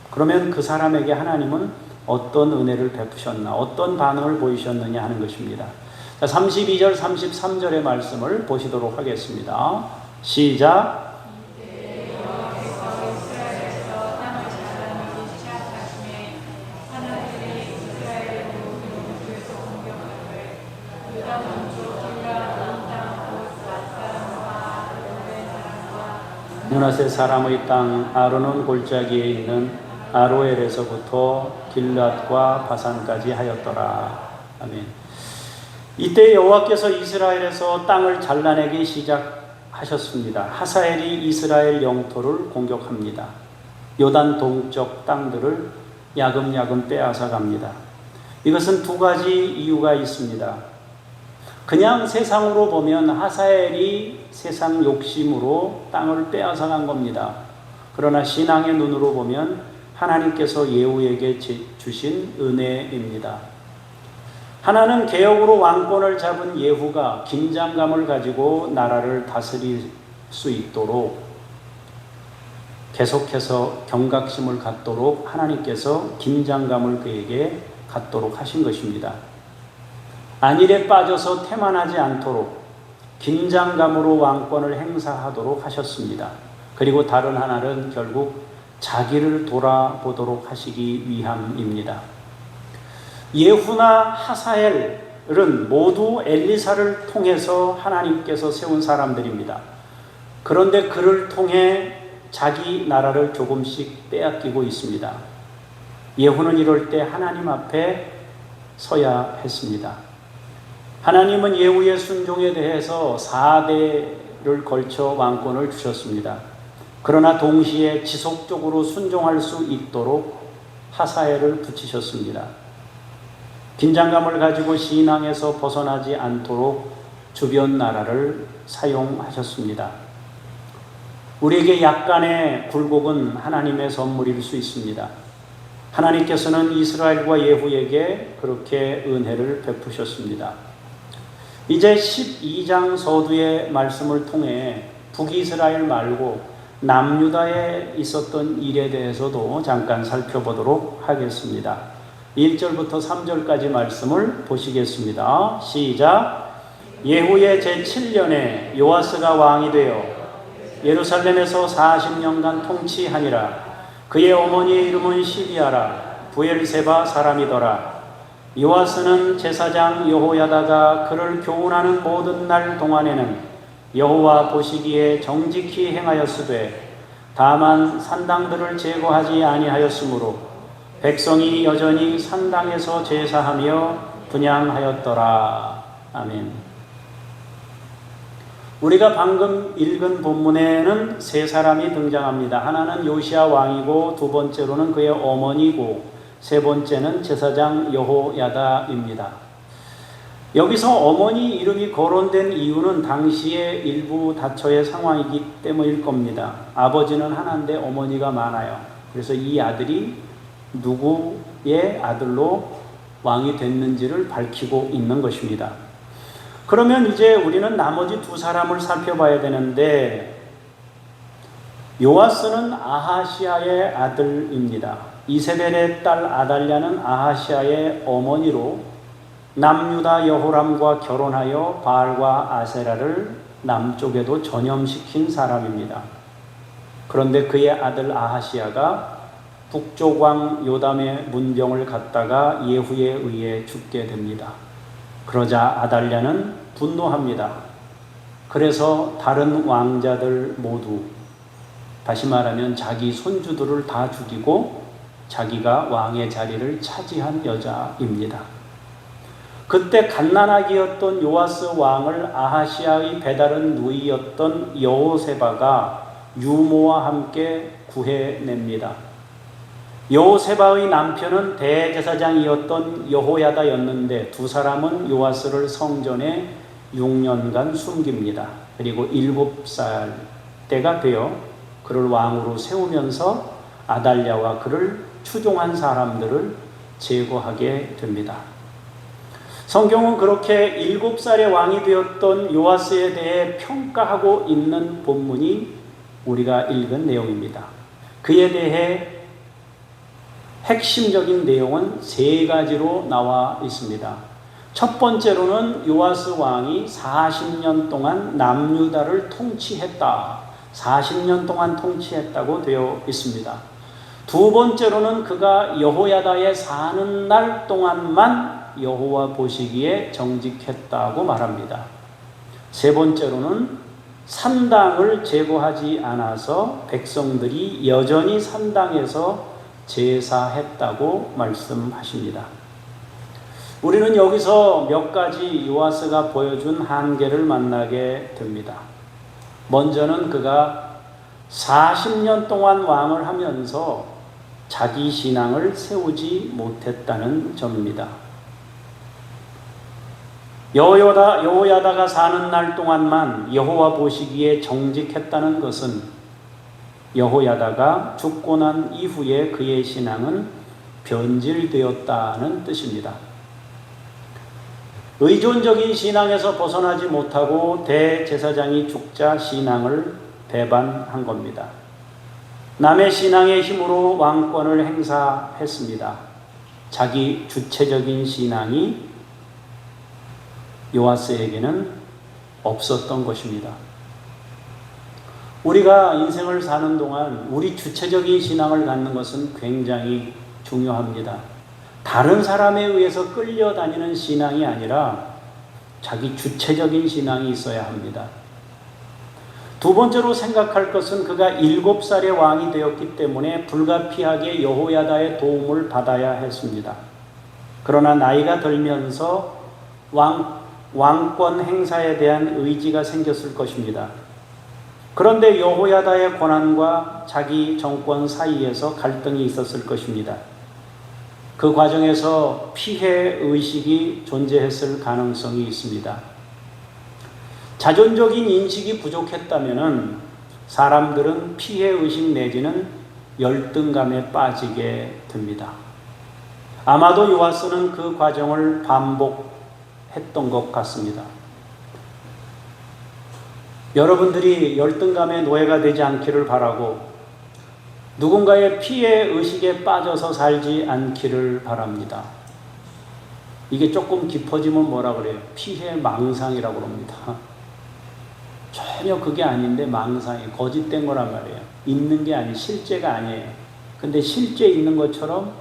그러면 그 사람에게 하나님은 어떤 은혜를 베푸셨나, 어떤 반응을 보이셨느냐 하는 것입니다. 32절, 33절의 말씀을 보시도록 하겠습니다. 시작. 므낫세 사람의 땅 아론은 골짜기에 있는 아로엘에서부터 길앗과 바산까지 하였더라. 아멘. 이때 여호와께서 이스라엘에서 땅을 잘라내기 시작하셨습니다. 하사엘이 이스라엘 영토를 공격합니다. 요단 동쪽 땅들을 야금야금 빼앗아 갑니다. 이것은 두 가지 이유가 있습니다. 그냥 세상으로 보면 하사엘이 세상 욕심으로 땅을 빼앗아 간 겁니다. 그러나 신앙의 눈으로 보면 하나님께서 예후에게 주신 은혜입니다. 하나는 개혁으로 왕권을 잡은 예후가 긴장감을 가지고 나라를 다스릴 수 있도록 계속해서 경각심을 갖도록 하나님께서 긴장감을 그에게 갖도록 하신 것입니다. 안일에 빠져서 태만하지 않도록 긴장감으로 왕권을 행사하도록 하셨습니다. 그리고 다른 하나는 결국 자기를 돌아보도록 하시기 위함입니다. 예후나 하사엘은 모두 엘리사를 통해서 하나님께서 세운 사람들입니다. 그런데 그를 통해 자기 나라를 조금씩 빼앗기고 있습니다. 예후는 이럴 때 하나님 앞에 서야 했습니다. 하나님은 예후의 순종에 대해서 4대 세월을 걸쳐 왕권을 주셨습니다. 그러나 동시에 지속적으로 순종할 수 있도록 하사엘을 붙이셨습니다. 긴장감을 가지고 신앙에서 벗어나지 않도록 주변 나라를 사용하셨습니다. 우리에게 약간의 굴곡은 하나님의 선물일 수 있습니다. 하나님께서는 이스라엘과 예후에게 그렇게 은혜를 베푸셨습니다. 이제 12장 서두의 말씀을 통해 북이스라엘 말고 남유다에 있었던 일에 대해서도 잠깐 살펴보도록 하겠습니다. 1절부터 3절까지 말씀을 보시겠습니다. 시작. 예후의 제7년에 요아스가 왕이 되어 예루살렘에서 40년간 통치하니라. 그의 어머니의 이름은 시비아라. 부엘세바 사람이더라. 요아스는 제사장 여호야다가 그를 교훈하는 모든 날 동안에는 여호와 보시기에 정직히 행하였으되 다만 산당들을 제거하지 아니하였으므로 백성이 여전히 산당에서 제사하며 분향하였더라. 아멘. 우리가 방금 읽은 본문에는 세 사람이 등장합니다. 하나는 요시야 왕이고 두 번째로는 그의 어머니고 세 번째는 제사장 여호야다입니다. 여기서 어머니 이름이 거론된 이유는 당시의 일부 다처의 상황이기 때문일 겁니다. 아버지는 하나인데 어머니가 많아요. 그래서 이 아들이 누구의 아들로 왕이 됐는지를 밝히고 있는 것입니다. 그러면 이제 우리는 나머지 두 사람을 살펴봐야 되는데 요아스는 아하시아의 아들입니다. 이세벨의 딸 아달랴는 아하시아의 어머니로 남유다 여호람과 결혼하여 바알과 아세라를 남쪽에도 전염시킨 사람입니다. 그런데 그의 아들 아하시아가 북쪽 왕 요담의 문병을 갖다가 예후에 의해 죽게 됩니다. 그러자 아달랴는 분노합니다. 그래서 다른 왕자들 모두, 다시 말하면 자기 손주들을 다 죽이고 자기가 왕의 자리를 차지한 여자입니다. 그때 갓난아기였던 요아스 왕을 아하시아의 배다른 누이였던 여호세바가 유모와 함께 구해냅니다. 여호세바의 남편은 대제사장이었던 여호야다였는데 두 사람은 요아스를 성전에 6년간 숨깁니다. 그리고 7살 때가 되어 그를 왕으로 세우면서 아달랴와 그를 추종한 사람들을 제거하게 됩니다. 성경은 그렇게 7살의 왕이 되었던 요아스에 대해 평가하고 있는 본문이 우리가 읽은 내용입니다. 그에 대해 핵심적인 내용은 세 가지로 나와 있습니다. 첫 번째로는 요아스 왕이 40년 동안 남유다를 통치했다. 40년 동안 통치했다고 되어 있습니다. 두 번째로는 그가 여호야다에 사는 날 동안만 여호와 보시기에 정직했다고 말합니다. 세 번째로는 산당을 제거하지 않아서 백성들이 여전히 산당에서 제사했다고 말씀하십니다. 우리는 여기서 몇 가지 요아스가 보여준 한계를 만나게 됩니다. 먼저는 그가 40년 동안 왕을 하면서 자기 신앙을 세우지 못했다는 점입니다. 여호야다가 사는 날 동안만 여호와 보시기에 정직했다는 것은 여호야다가 죽고 난 이후에 그의 신앙은 변질되었다는 뜻입니다. 의존적인 신앙에서 벗어나지 못하고 대제사장이 죽자 신앙을 배반한 겁니다. 남의 신앙의 힘으로 왕권을 행사했습니다. 자기 주체적인 신앙이 요아스에게는 없었던 것입니다. 우리가 인생을 사는 동안 우리 주체적인 신앙을 갖는 것은 굉장히 중요합니다. 다른 사람에 의해서 끌려다니는 신앙이 아니라 자기 주체적인 신앙이 있어야 합니다. 두 번째로 생각할 것은 그가 7살의 왕이 되었기 때문에 불가피하게 여호야다의 도움을 받아야 했습니다. 그러나 나이가 들면서 왕권 행사에 대한 의지가 생겼을 것입니다. 그런데 여호야다의 고난과 자기 정권 사이에서 갈등이 있었을 것입니다. 그 과정에서 피해 의식이 존재했을 가능성이 있습니다. 자존적인 인식이 부족했다면 사람들은 피해 의식 내지는 열등감에 빠지게 됩니다. 아마도 요아스는 그 과정을 반복했던 것 같습니다. 여러분들이 열등감의 노예가 되지 않기를 바라고 누군가의 피해 의식에 빠져서 살지 않기를 바랍니다. 이게 조금 깊어지면 뭐라 그래요? 피해 망상이라고 합니다. 전혀 그게 아닌데 망상이 거짓된 거란 말이에요. 있는 게 아니, 실제가 아니에요. 근데 실제 있는 것처럼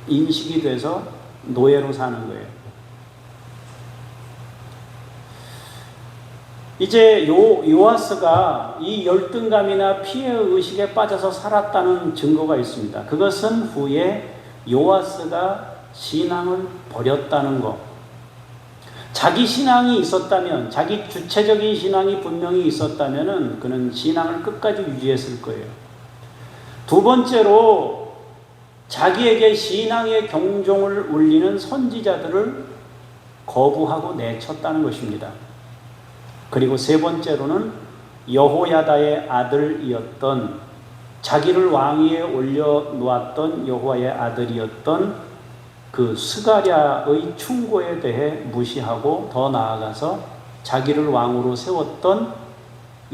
인식이 돼서 노예로 사는 거예요. 이제 요아스가 이 열등감이나 피해 의식에 빠져서 살았다는 증거가 있습니다. 그것은 후에 요아스가 신앙을 버렸다는 것. 자기 신앙이 있었다면, 자기 주체적인 신앙이 분명히 있었다면 그는 신앙을 끝까지 유지했을 거예요. 두 번째로 자기에게 신앙의 경종을 울리는 선지자들을 거부하고 내쳤다는 것입니다. 그리고 세 번째로는 여호야다의 아들이었던, 자기를 왕위에 올려놓았던 여호와의 아들이었던 그 스가랴의 충고에 대해 무시하고, 더 나아가서 자기를 왕으로 세웠던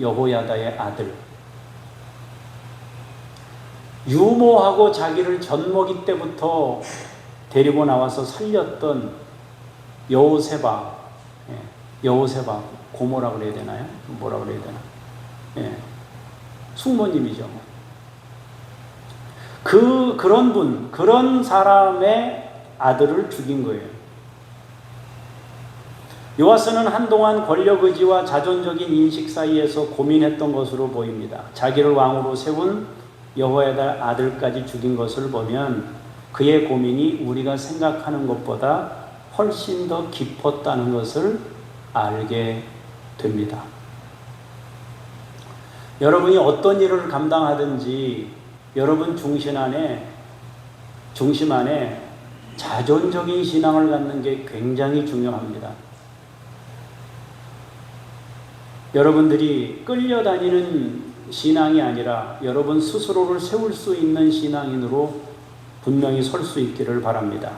여호야다의 아들, 유모하고 자기를 젖먹이 때부터 데리고 나와서 살렸던 여호세바, 고모라 그래야 되나요? 뭐라 그래야 되나? 숙모님이죠. 그런 분, 그런 사람의 아들을 죽인 거예요. 요아스는 한동안 권력 의지와 자존적인 인식 사이에서 고민했던 것으로 보입니다. 자기를 왕으로 세운 여호와의 아들까지 죽인 것을 보면 그의 고민이 우리가 생각하는 것보다 훨씬 더 깊었다는 것을 알게 됩니다. 여러분이 어떤 일을 감당하든지 여러분 중심 안에 자존적인 신앙을 갖는 게 굉장히 중요합니다. 여러분들이 끌려다니는 신앙이 아니라 여러분 스스로를 세울 수 있는 신앙인으로 분명히 설 수 있기를 바랍니다.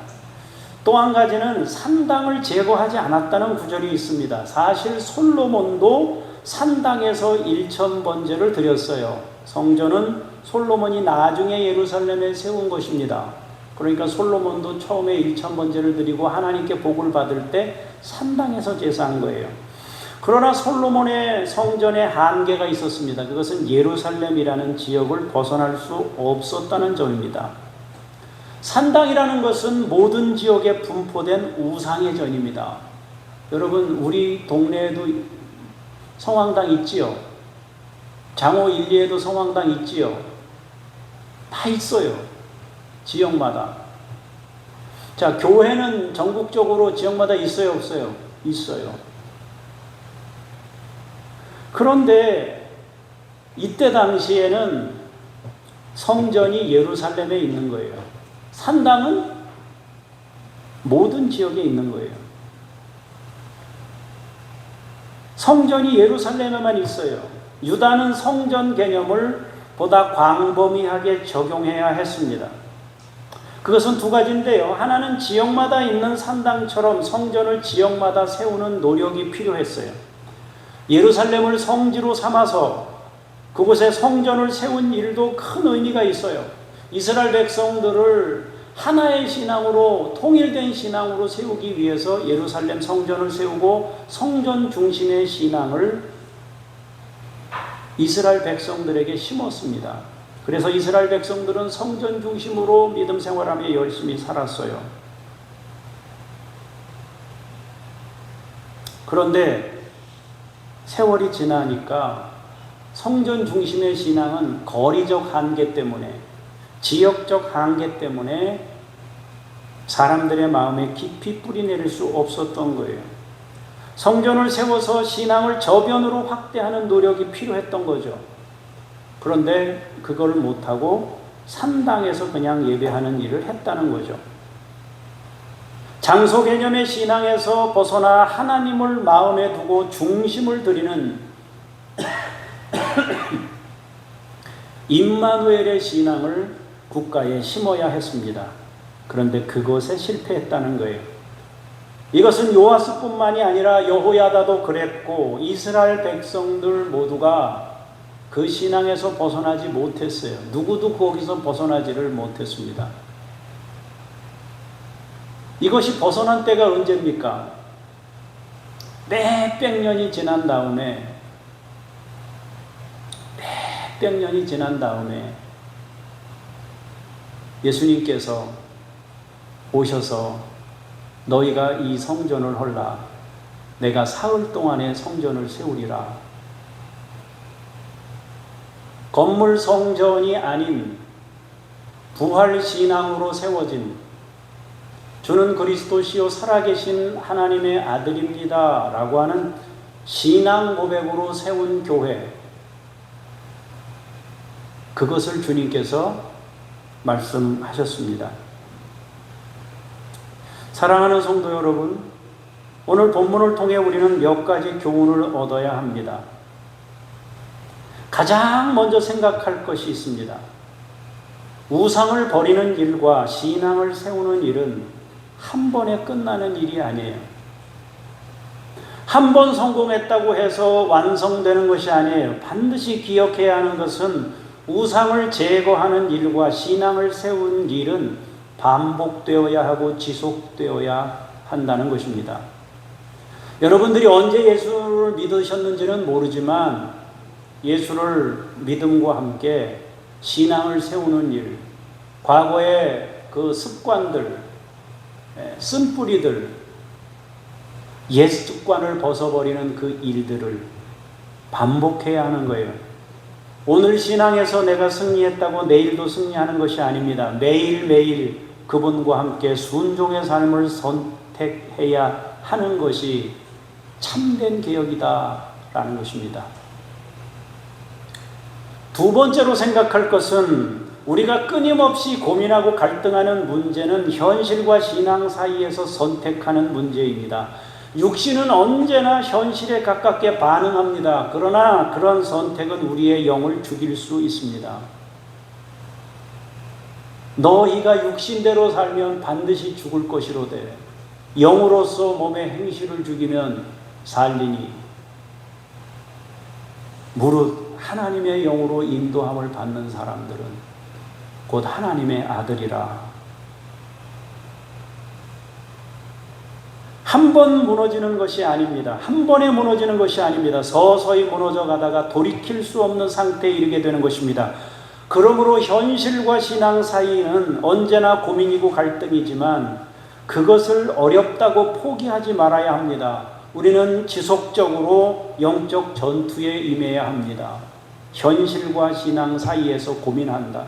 또 한 가지는 산당을 제거하지 않았다는 구절이 있습니다. 사실 솔로몬도 산당에서 1000번제를 드렸어요. 성전은 솔로몬이 나중에 예루살렘에 세운 것입니다. 그러니까 솔로몬도 처음에 1000번제를 드리고 하나님께 복을 받을 때 산당에서 제사한 거예요. 그러나 솔로몬의 성전에 한계가 있었습니다. 그것은 예루살렘이라는 지역을 벗어날 수 없었다는 점입니다. 산당이라는 것은 모든 지역에 분포된 우상의 전입니다. 여러분, 우리 동네에도 성황당 있지요? 장호 1, 2에도 성황당 있지요? 다 있어요. 지역마다. 자, 교회는 전국적으로 지역마다 있어요, 없어요? 있어요. 그런데 이때 당시에는 성전이 예루살렘에 있는 거예요. 산당은 모든 지역에 있는 거예요. 성전이 예루살렘에만 있어요. 유다는 성전 개념을 보다 광범위하게 적용해야 했습니다. 그것은 두 가지인데요. 하나는 지역마다 있는 산당처럼 성전을 지역마다 세우는 노력이 필요했어요. 예루살렘을 성지로 삼아서 그곳에 성전을 세운 일도 큰 의미가 있어요. 이스라엘 백성들을 하나의 신앙으로, 통일된 신앙으로 세우기 위해서 예루살렘 성전을 세우고 성전 중심의 신앙을 이스라엘 백성들에게 심었습니다. 그래서 이스라엘 백성들은 성전 중심으로 믿음 생활하며 열심히 살았어요. 그런데 세월이 지나니까 성전 중심의 신앙은 거리적 한계 때문에, 지역적 한계 때문에 사람들의 마음에 깊이 뿌리내릴 수 없었던 거예요. 성전을 세워서 신앙을 저변으로 확대하는 노력이 필요했던 거죠. 그런데 그걸 못하고 산당에서 그냥 예배하는 일을 했다는 거죠. 장소 개념의 신앙에서 벗어나 하나님을 마음에 두고 중심을 드리는 임마누엘의 신앙을 국가에 심어야 했습니다. 그런데 그것에 실패했다는 거예요. 이것은 요아스뿐만이 아니라 여호야다도 그랬고 이스라엘 백성들 모두가 그 신앙에서 벗어나지 못했어요. 누구도 거기서 벗어나지를 못했습니다. 이것이 벗어난 때가 언제입니까? 몇백 년이 지난 다음에 예수님께서 오셔서 너희가 이 성전을 헐라. 내가 사흘 동안에 성전을 세우리라. 건물 성전이 아닌 부활 신앙으로 세워진 주는 그리스도시요 살아계신 하나님의 아들입니다 라고 하는 신앙 고백으로 세운 교회, 그것을 주님께서 말씀하셨습니다. 사랑하는 성도 여러분, 오늘 본문을 통해 우리는 몇 가지 교훈을 얻어야 합니다. 가장 먼저 생각할 것이 있습니다. 우상을 버리는 일과 신앙을 세우는 일은 한 번에 끝나는 일이 아니에요. 한 번 성공했다고 해서 완성되는 것이 아니에요. 반드시 기억해야 하는 것은 우상을 제거하는 일과 신앙을 세운 일은 반복되어야 하고 지속되어야 한다는 것입니다. 여러분들이 언제 예수를 믿으셨는지는 모르지만 예수를 믿음과 함께 신앙을 세우는 일, 과거의 그 습관들, 쓴뿌리들, 옛 습관을 벗어버리는 그 일들을 반복해야 하는 거예요. 오늘 신앙에서 내가 승리했다고 내일도 승리하는 것이 아닙니다. 매일매일 그분과 함께 순종의 삶을 선택해야 하는 것이 참된 개혁이다라는 것입니다. 두 번째로 생각할 것은 우리가 끊임없이 고민하고 갈등하는 문제는 현실과 신앙 사이에서 선택하는 문제입니다. 육신은 언제나 현실에 가깝게 반응합니다. 그러나 그런 선택은 우리의 영을 죽일 수 있습니다. 너희가 육신대로 살면 반드시 죽을 것이로되 영으로서 몸의 행실을 죽이면 살리니 무릇 하나님의 영으로 인도함을 받는 사람들은 곧 하나님의 아들이라. 한 번 무너지는 것이 아닙니다. 한 번에 무너지는 것이 아닙니다. 서서히 무너져 가다가 돌이킬 수 없는 상태에 이르게 되는 것입니다. 그러므로 현실과 신앙 사이는 언제나 고민이고 갈등이지만 그것을 어렵다고 포기하지 말아야 합니다. 우리는 지속적으로 영적 전투에 임해야 합니다. 현실과 신앙 사이에서 고민한다.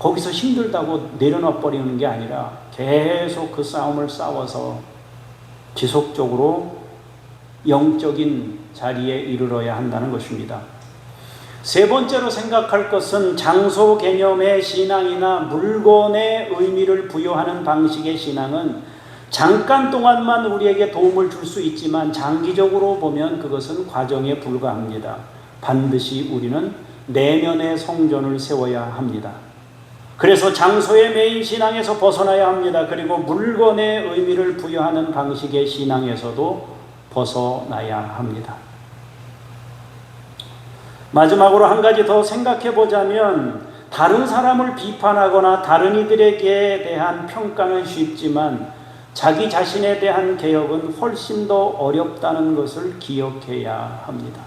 거기서 힘들다고 내려놔 버리는 게 아니라 계속 그 싸움을 싸워서 지속적으로 영적인 자리에 이르러야 한다는 것입니다. 세 번째로 생각할 것은 장소 개념의 신앙이나 물건의 의미를 부여하는 방식의 신앙은 잠깐 동안만 우리에게 도움을 줄 수 있지만 장기적으로 보면 그것은 과정에 불과합니다. 반드시 우리는 내면의 성전을 세워야 합니다. 그래서 장소의 메인 신앙에서 벗어나야 합니다. 그리고 물건의 의미를 부여하는 방식의 신앙에서도 벗어나야 합니다. 마지막으로 한 가지 더 생각해 보자면 다른 사람을 비판하거나 다른 이들에게 대한 평가는 쉽지만 자기 자신에 대한 개혁은 훨씬 더 어렵다는 것을 기억해야 합니다.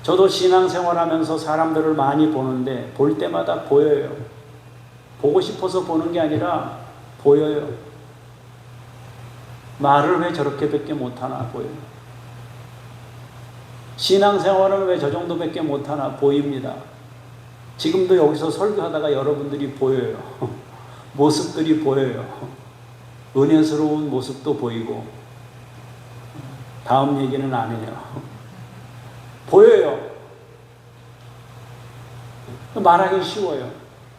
저도 신앙생활하면서 사람들을 많이 보는데 볼 때마다 보여요. 보고 싶어서 보는 게 아니라 보여요. 말을 왜 저렇게밖에 못하나 보여요. 신앙생활은 왜 저 정도밖에 못하나 보입니다. 지금도 여기서 설교하다가 여러분들이 보여요. 모습들이 보여요. 은혜스러운 모습도 보이고, 다음 얘기는 안 해요. 보여요. 말하기 쉬워요.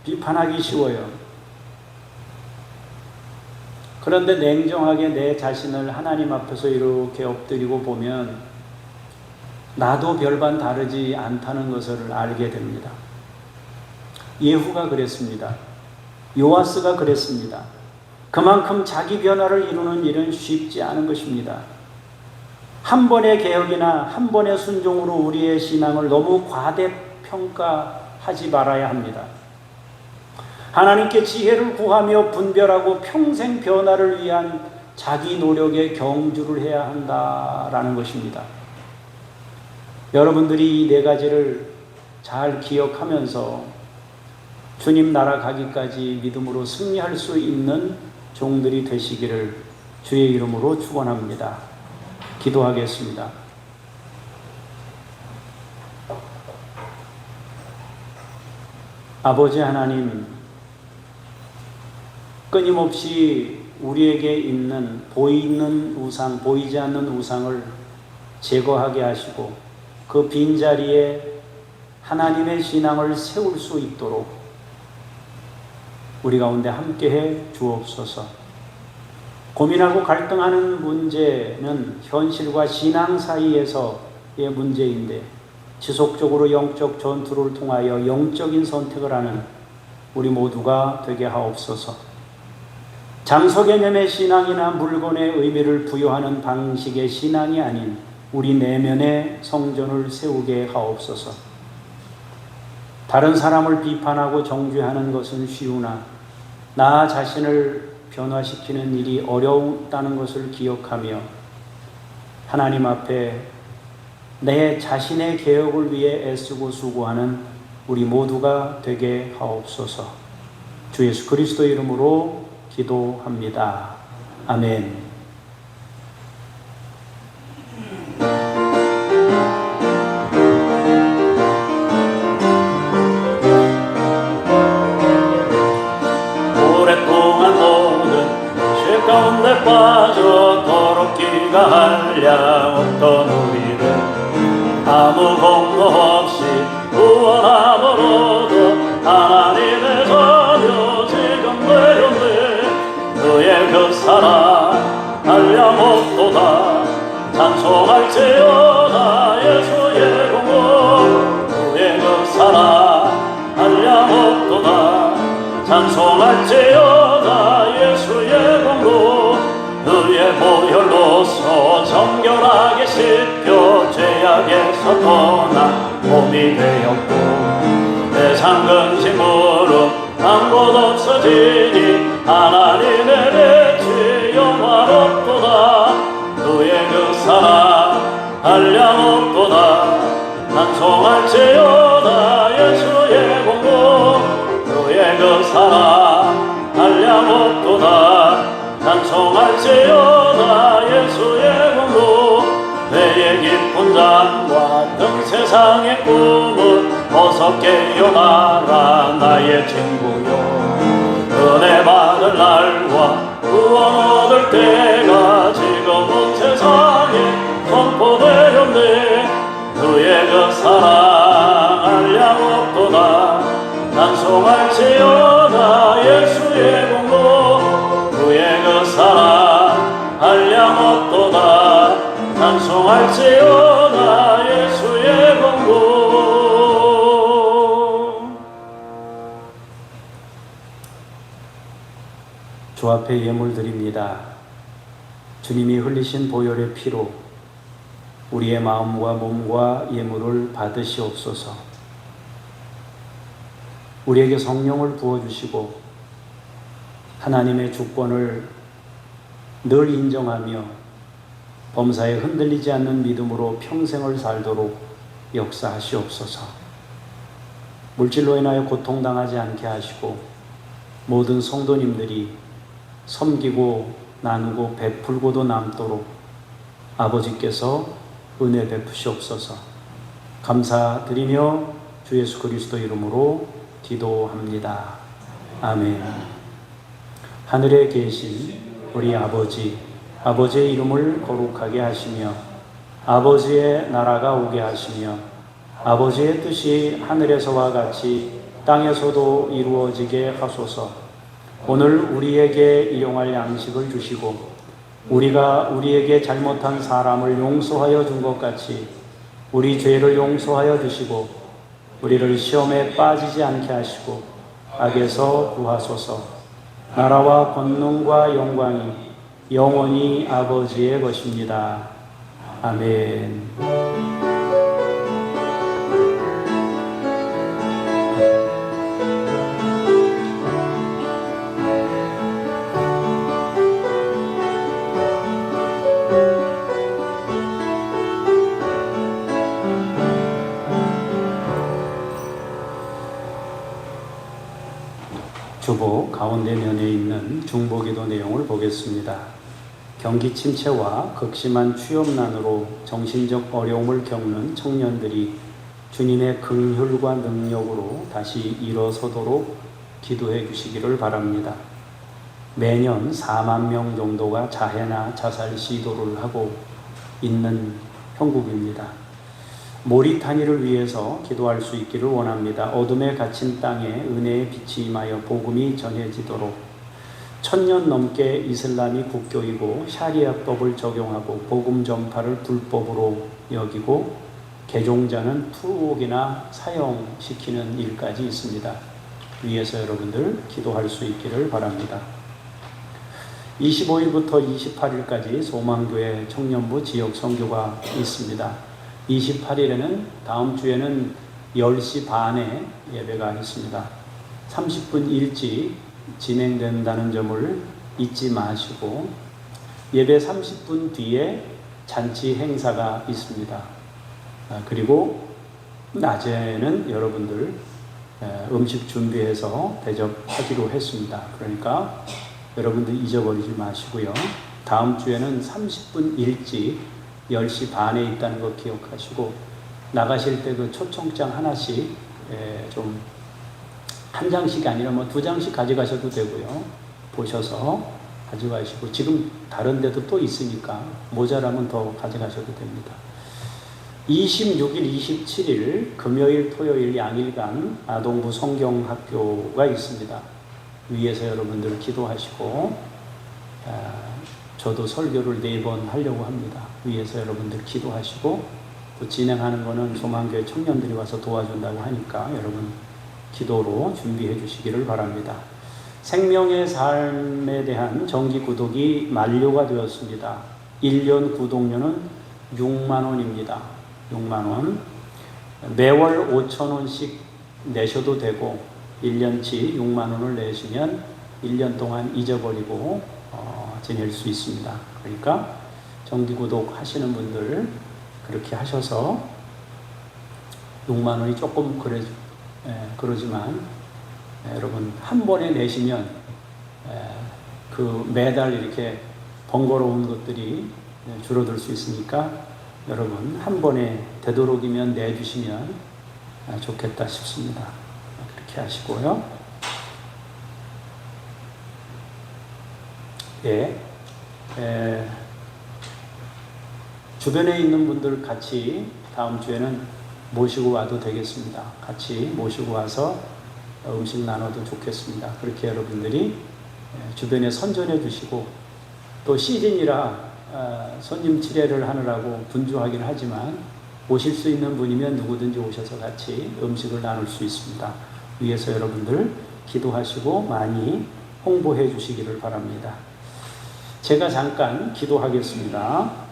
비판하기 쉬워요. 그런데 냉정하게 내 자신을 하나님 앞에서 이렇게 엎드리고 보면 나도 별반 다르지 않다는 것을 알게 됩니다. 예후가 그랬습니다. 요아스가 그랬습니다. 그만큼 자기 변화를 이루는 일은 쉽지 않은 것입니다. 한 번의 개혁이나 한 번의 순종으로 우리의 신앙을 너무 과대평가하지 말아야 합니다. 하나님께 지혜를 구하며 분별하고 평생 변화를 위한 자기 노력에 경주를 해야 한다라는 것입니다. 여러분들이 이 네 가지를 잘 기억하면서 주님 나라 가기까지 믿음으로 승리할 수 있는 종들이 되시기를 주의 이름으로 축원합니다. 기도하겠습니다. 아버지 하나님, 끊임없이 우리에게 있는 보이는 우상, 보이지 않는 우상을 제거하게 하시고 그 빈자리에 하나님의 신앙을 세울 수 있도록 우리 가운데 함께해 주옵소서. 고민하고 갈등하는 문제는 현실과 신앙 사이에서의 문제인데 지속적으로 영적 전투를 통하여 영적인 선택을 하는 우리 모두가 되게 하옵소서. 장소 개념의 신앙이나 물건의 의미를 부여하는 방식의 신앙이 아닌 우리 내면의 성전을 세우게 하옵소서. 다른 사람을 비판하고 정죄하는 것은 쉬우나 나 자신을 변화시키는 일이 어렵다는 것을 기억하며 하나님 앞에 내 자신의 개혁을 위해 애쓰고 수고하는 우리 모두가 되게 하옵소서. 주 예수 그리스도 이름으로 기도합니다. 아멘. 오랫동안 너는 죄 가운데 빠져 더럽기가 한량없던 우리를 아무 공로 없이 구원함으로도 하나님의 자녀 지금 되었네. 그의 그 사랑 한량없도다. 찬송할지어다 예수의 공로. 그의 그 사랑 한량없도다. 찬송할지어다 예수의 공로. 그의 보혈로서 정결하게 씻겨 죄악에서 떠나 몸이 되었고 세상 근심으로 아무것 없어지니 하나님의 백지 영화롭도다. 그의 그 사랑 한량없도다. 찬송할지어다 예수의 공로. 그의 그 사랑 한량없도다. 찬송할지어다 예수의 공로. 배의 깊은 잠과 등 세상의 꿈은 어서 깨어나라 나의 친구여. 은혜 받을 날과 구원 얻을 때가 지금은 세상에 선포되었네. 그의 그 사랑 한량없도다. 찬송할지어다 예수의 공로. 그의 그 사랑 한량없도다. 찬송할지어다 예수의 공로. 주 앞에 예물 드립니다. 주님이 흘리신 보혈의 피로 우리의 마음과 몸과 예물을 받으시옵소서. 우리에게 성령을 부어주시고 하나님의 주권을 늘 인정하며 범사에 흔들리지 않는 믿음으로 평생을 살도록 역사하시옵소서. 물질로 인하여 고통당하지 않게 하시고 모든 성도님들이 섬기고 나누고 베풀고도 남도록 아버지께서 은혜 베푸시옵소서. 감사드리며 주 예수 그리스도 이름으로 기도합니다. 아멘. 하늘에 계신 우리 아버지의 이름을 거룩하게 하시며 아버지의 나라가 오게 하시며 아버지의 뜻이 하늘에서와 같이 땅에서도 이루어지게 하소서. 오늘 우리에게 일용할 양식을 주시고 우리가 우리에게 잘못한 사람을 용서하여 준 것 같이 우리 죄를 용서하여 주시고 우리를 시험에 빠지지 않게 하시고 악에서 구하소서. 나라와 권능과 영광이 영원히 아버지의 것입니다. 아멘. 주보 가운데 면에 있는 중보기도 내용을 보겠습니다. 경기 침체와 극심한 취업난으로 정신적 어려움을 겪는 청년들이 주님의 긍휼과 능력으로 다시 일어서도록 기도해 주시기를 바랍니다. 매년 4만 명 정도가 자해나 자살 시도를 하고 있는 형국입니다. 모리타니를 위해서 기도할 수 있기를 원합니다. 어둠에 갇힌 땅에 은혜의 빛이 임하여 복음이 전해지도록 1000년 넘게 이슬람이 국교이고 샤리아법을 적용하고 복음 전파를 불법으로 여기고 개종자는 투옥이나 사형시키는 일까지 있습니다. 위에서 여러분들 기도할 수 있기를 바랍니다. 25일부터 28일까지 소망교회 청년부 지역 선교가 있습니다. 28일에는 다음 주에는 10시 반에 예배가 있습니다. 30분 일찍 진행된다는 점을 잊지 마시고 예배 30분 뒤에 잔치 행사가 있습니다. 그리고 낮에는 여러분들 음식 준비해서 대접하기로 했습니다. 그러니까 여러분들 잊어버리지 마시고요. 다음 주에는 30분 일찍 10시 반에 있다는 거 기억하시고 나가실 때 그 초청장 하나씩 좀 한 장씩 아니라 뭐 2장씩 가져가셔도 되고요. 보셔서 가져가시고 지금 다른 데도 또 있으니까 모자라면 더 가져가셔도 됩니다. 26일, 27일 금요일, 토요일 양일간 아동부 성경학교가 있습니다. 위에서 여러분들 기도하시고 저도 설교를 4번 하려고 합니다. 위에서 여러분들 기도하시고 또 진행하는 거는 소망교회 청년들이 와서 도와준다고 하니까 여러분 기도로 준비해 주시기를 바랍니다. 생명의 삶에 대한 정기 구독이 만료가 되었습니다. 1년 구독료는 6만 원입니다. 6만 원. 매월 5천 원씩 내셔도 되고 1년치 6만 원을 내시면 1년 동안 잊어버리고 지낼 수 있습니다. 그러니까 정기 구독 하시는 분들 그렇게 하셔서 6만 원이 조금 그러지만 여러분 한 번에 내시면 그 매달 이렇게 번거로운 것들이 줄어들 수 있으니까 여러분 한 번에 되도록이면 내주시면 좋겠다 싶습니다. 그렇게 하시고요. 주변에 있는 분들 같이 다음 주에는 모시고 와도 되겠습니다. 같이 모시고 와서 음식 나눠도 좋겠습니다. 그렇게 여러분들이 주변에 선전해 주시고 또 시즌이라 손님 치레를 하느라고 분주하긴 하지만 오실 수 있는 분이면 누구든지 오셔서 같이 음식을 나눌 수 있습니다. 위에서 여러분들 기도하시고 많이 홍보해 주시기를 바랍니다. 제가 잠깐 기도하겠습니다.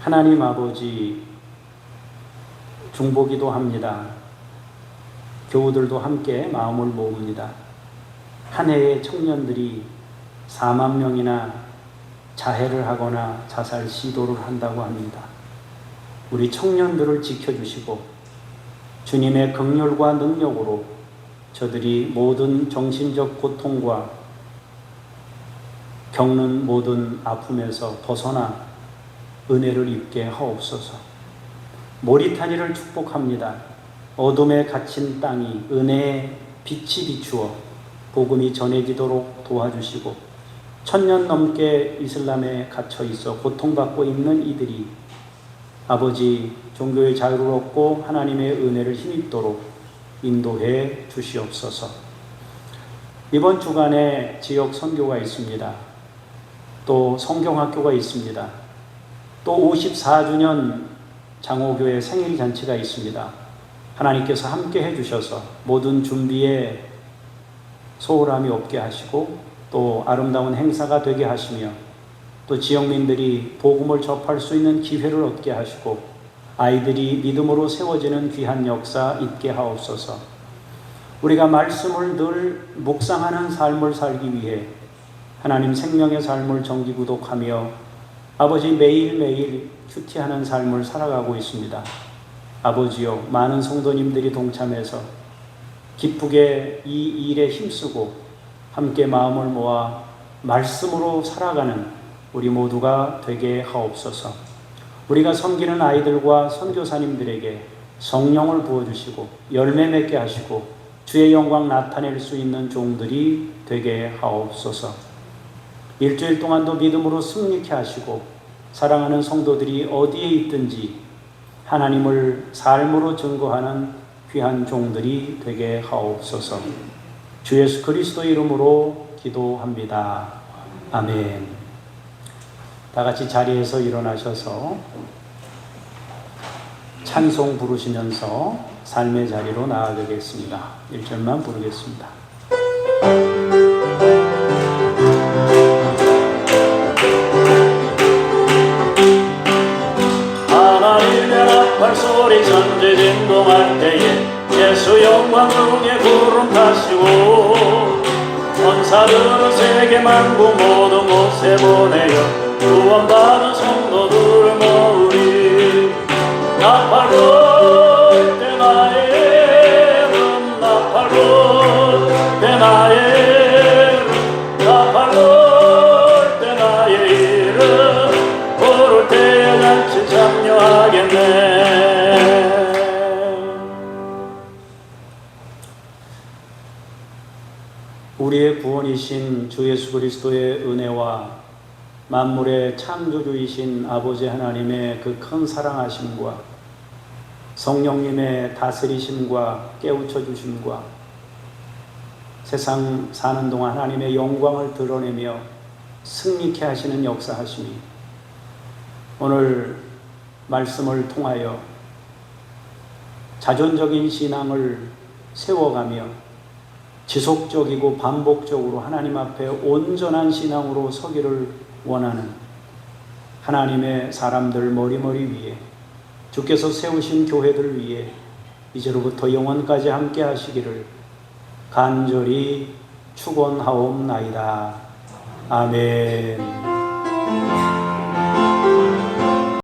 하나님 아버지, 중보기도 합니다. 교우들도 함께 마음을 모읍니다. 한 해에 청년들이 4만 명이나 자해를 하거나 자살 시도를 한다고 합니다. 우리 청년들을 지켜주시고 주님의 긍휼과 능력으로 저들이 모든 정신적 고통과 겪는 모든 아픔에서 벗어나 은혜를 입게 하옵소서. 모리타니를 축복합니다. 어둠에 갇힌 땅이 은혜의 빛이 비추어 복음이 전해지도록 도와주시고 1000년 넘게 이슬람에 갇혀 있어 고통받고 있는 이들이 아버지 종교의 자유를 얻고 하나님의 은혜를 힘입도록 인도해 주시옵소서. 이번 주간에 지역 선교가 있습니다. 또 성경학교가 있습니다. 또 54주년 장호교회 생일잔치가 있습니다. 하나님께서 함께 해주셔서 모든 준비에 소홀함이 없게 하시고 또 아름다운 행사가 되게 하시며 또 지역민들이 복음을 접할 수 있는 기회를 얻게 하시고 아이들이 믿음으로 세워지는 귀한 역사 있게 하옵소서. 우리가 말씀을 늘 묵상하는 삶을 살기 위해 하나님 생명의 삶을 정기구독하며 아버지 매일매일 큐티하는 삶을 살아가고 있습니다. 아버지요, 많은 성도님들이 동참해서 기쁘게 이 일에 힘쓰고 함께 마음을 모아 말씀으로 살아가는 우리 모두가 되게 하옵소서. 우리가 섬기는 아이들과 선교사님들에게 성령을 부어주시고 열매 맺게 하시고 주의 영광 나타낼 수 있는 종들이 되게 하옵소서. 일주일 동안도 믿음으로 승리케 하시고 사랑하는 성도들이 어디에 있든지 하나님을 삶으로 증거하는 귀한 종들이 되게 하옵소서. 주 예수 그리스도의 이름으로 기도합니다. 아멘. 다 같이 자리에서 일어나셔서 찬송 부르시면서 삶의 자리로 나아가겠습니다. 1절만 부르겠습니다. 하나님의 나팔소리 전지 진동할 때에 예수 영광 중에 구름 타시고 천사들은 세계 만국 모두 못에 보내어 구원받은 성도들 모으리. 나팔 불 때 나의 이름 나팔 불 때 나의 이름 나팔 불 때 나의 이름 부를 때에 잔치 참여하겠네. 우리의 구원이신 주 예수 그리스도의 은혜와 만물의 창조주이신 아버지 하나님의 그 큰 사랑하심과 성령님의 다스리심과 깨우쳐 주심과 세상 사는 동안 하나님의 영광을 드러내며 승리케 하시는 역사하심이 오늘 말씀을 통하여 자존적인 신앙을 세워가며 지속적이고 반복적으로 하나님 앞에 온전한 신앙으로 서기를 원하는 하나님의 사람들 머리머리 위에 주께서 세우신 교회들 위에 이제로부터 영원까지 함께 하시기를 간절히 축원하옵나이다. 아멘.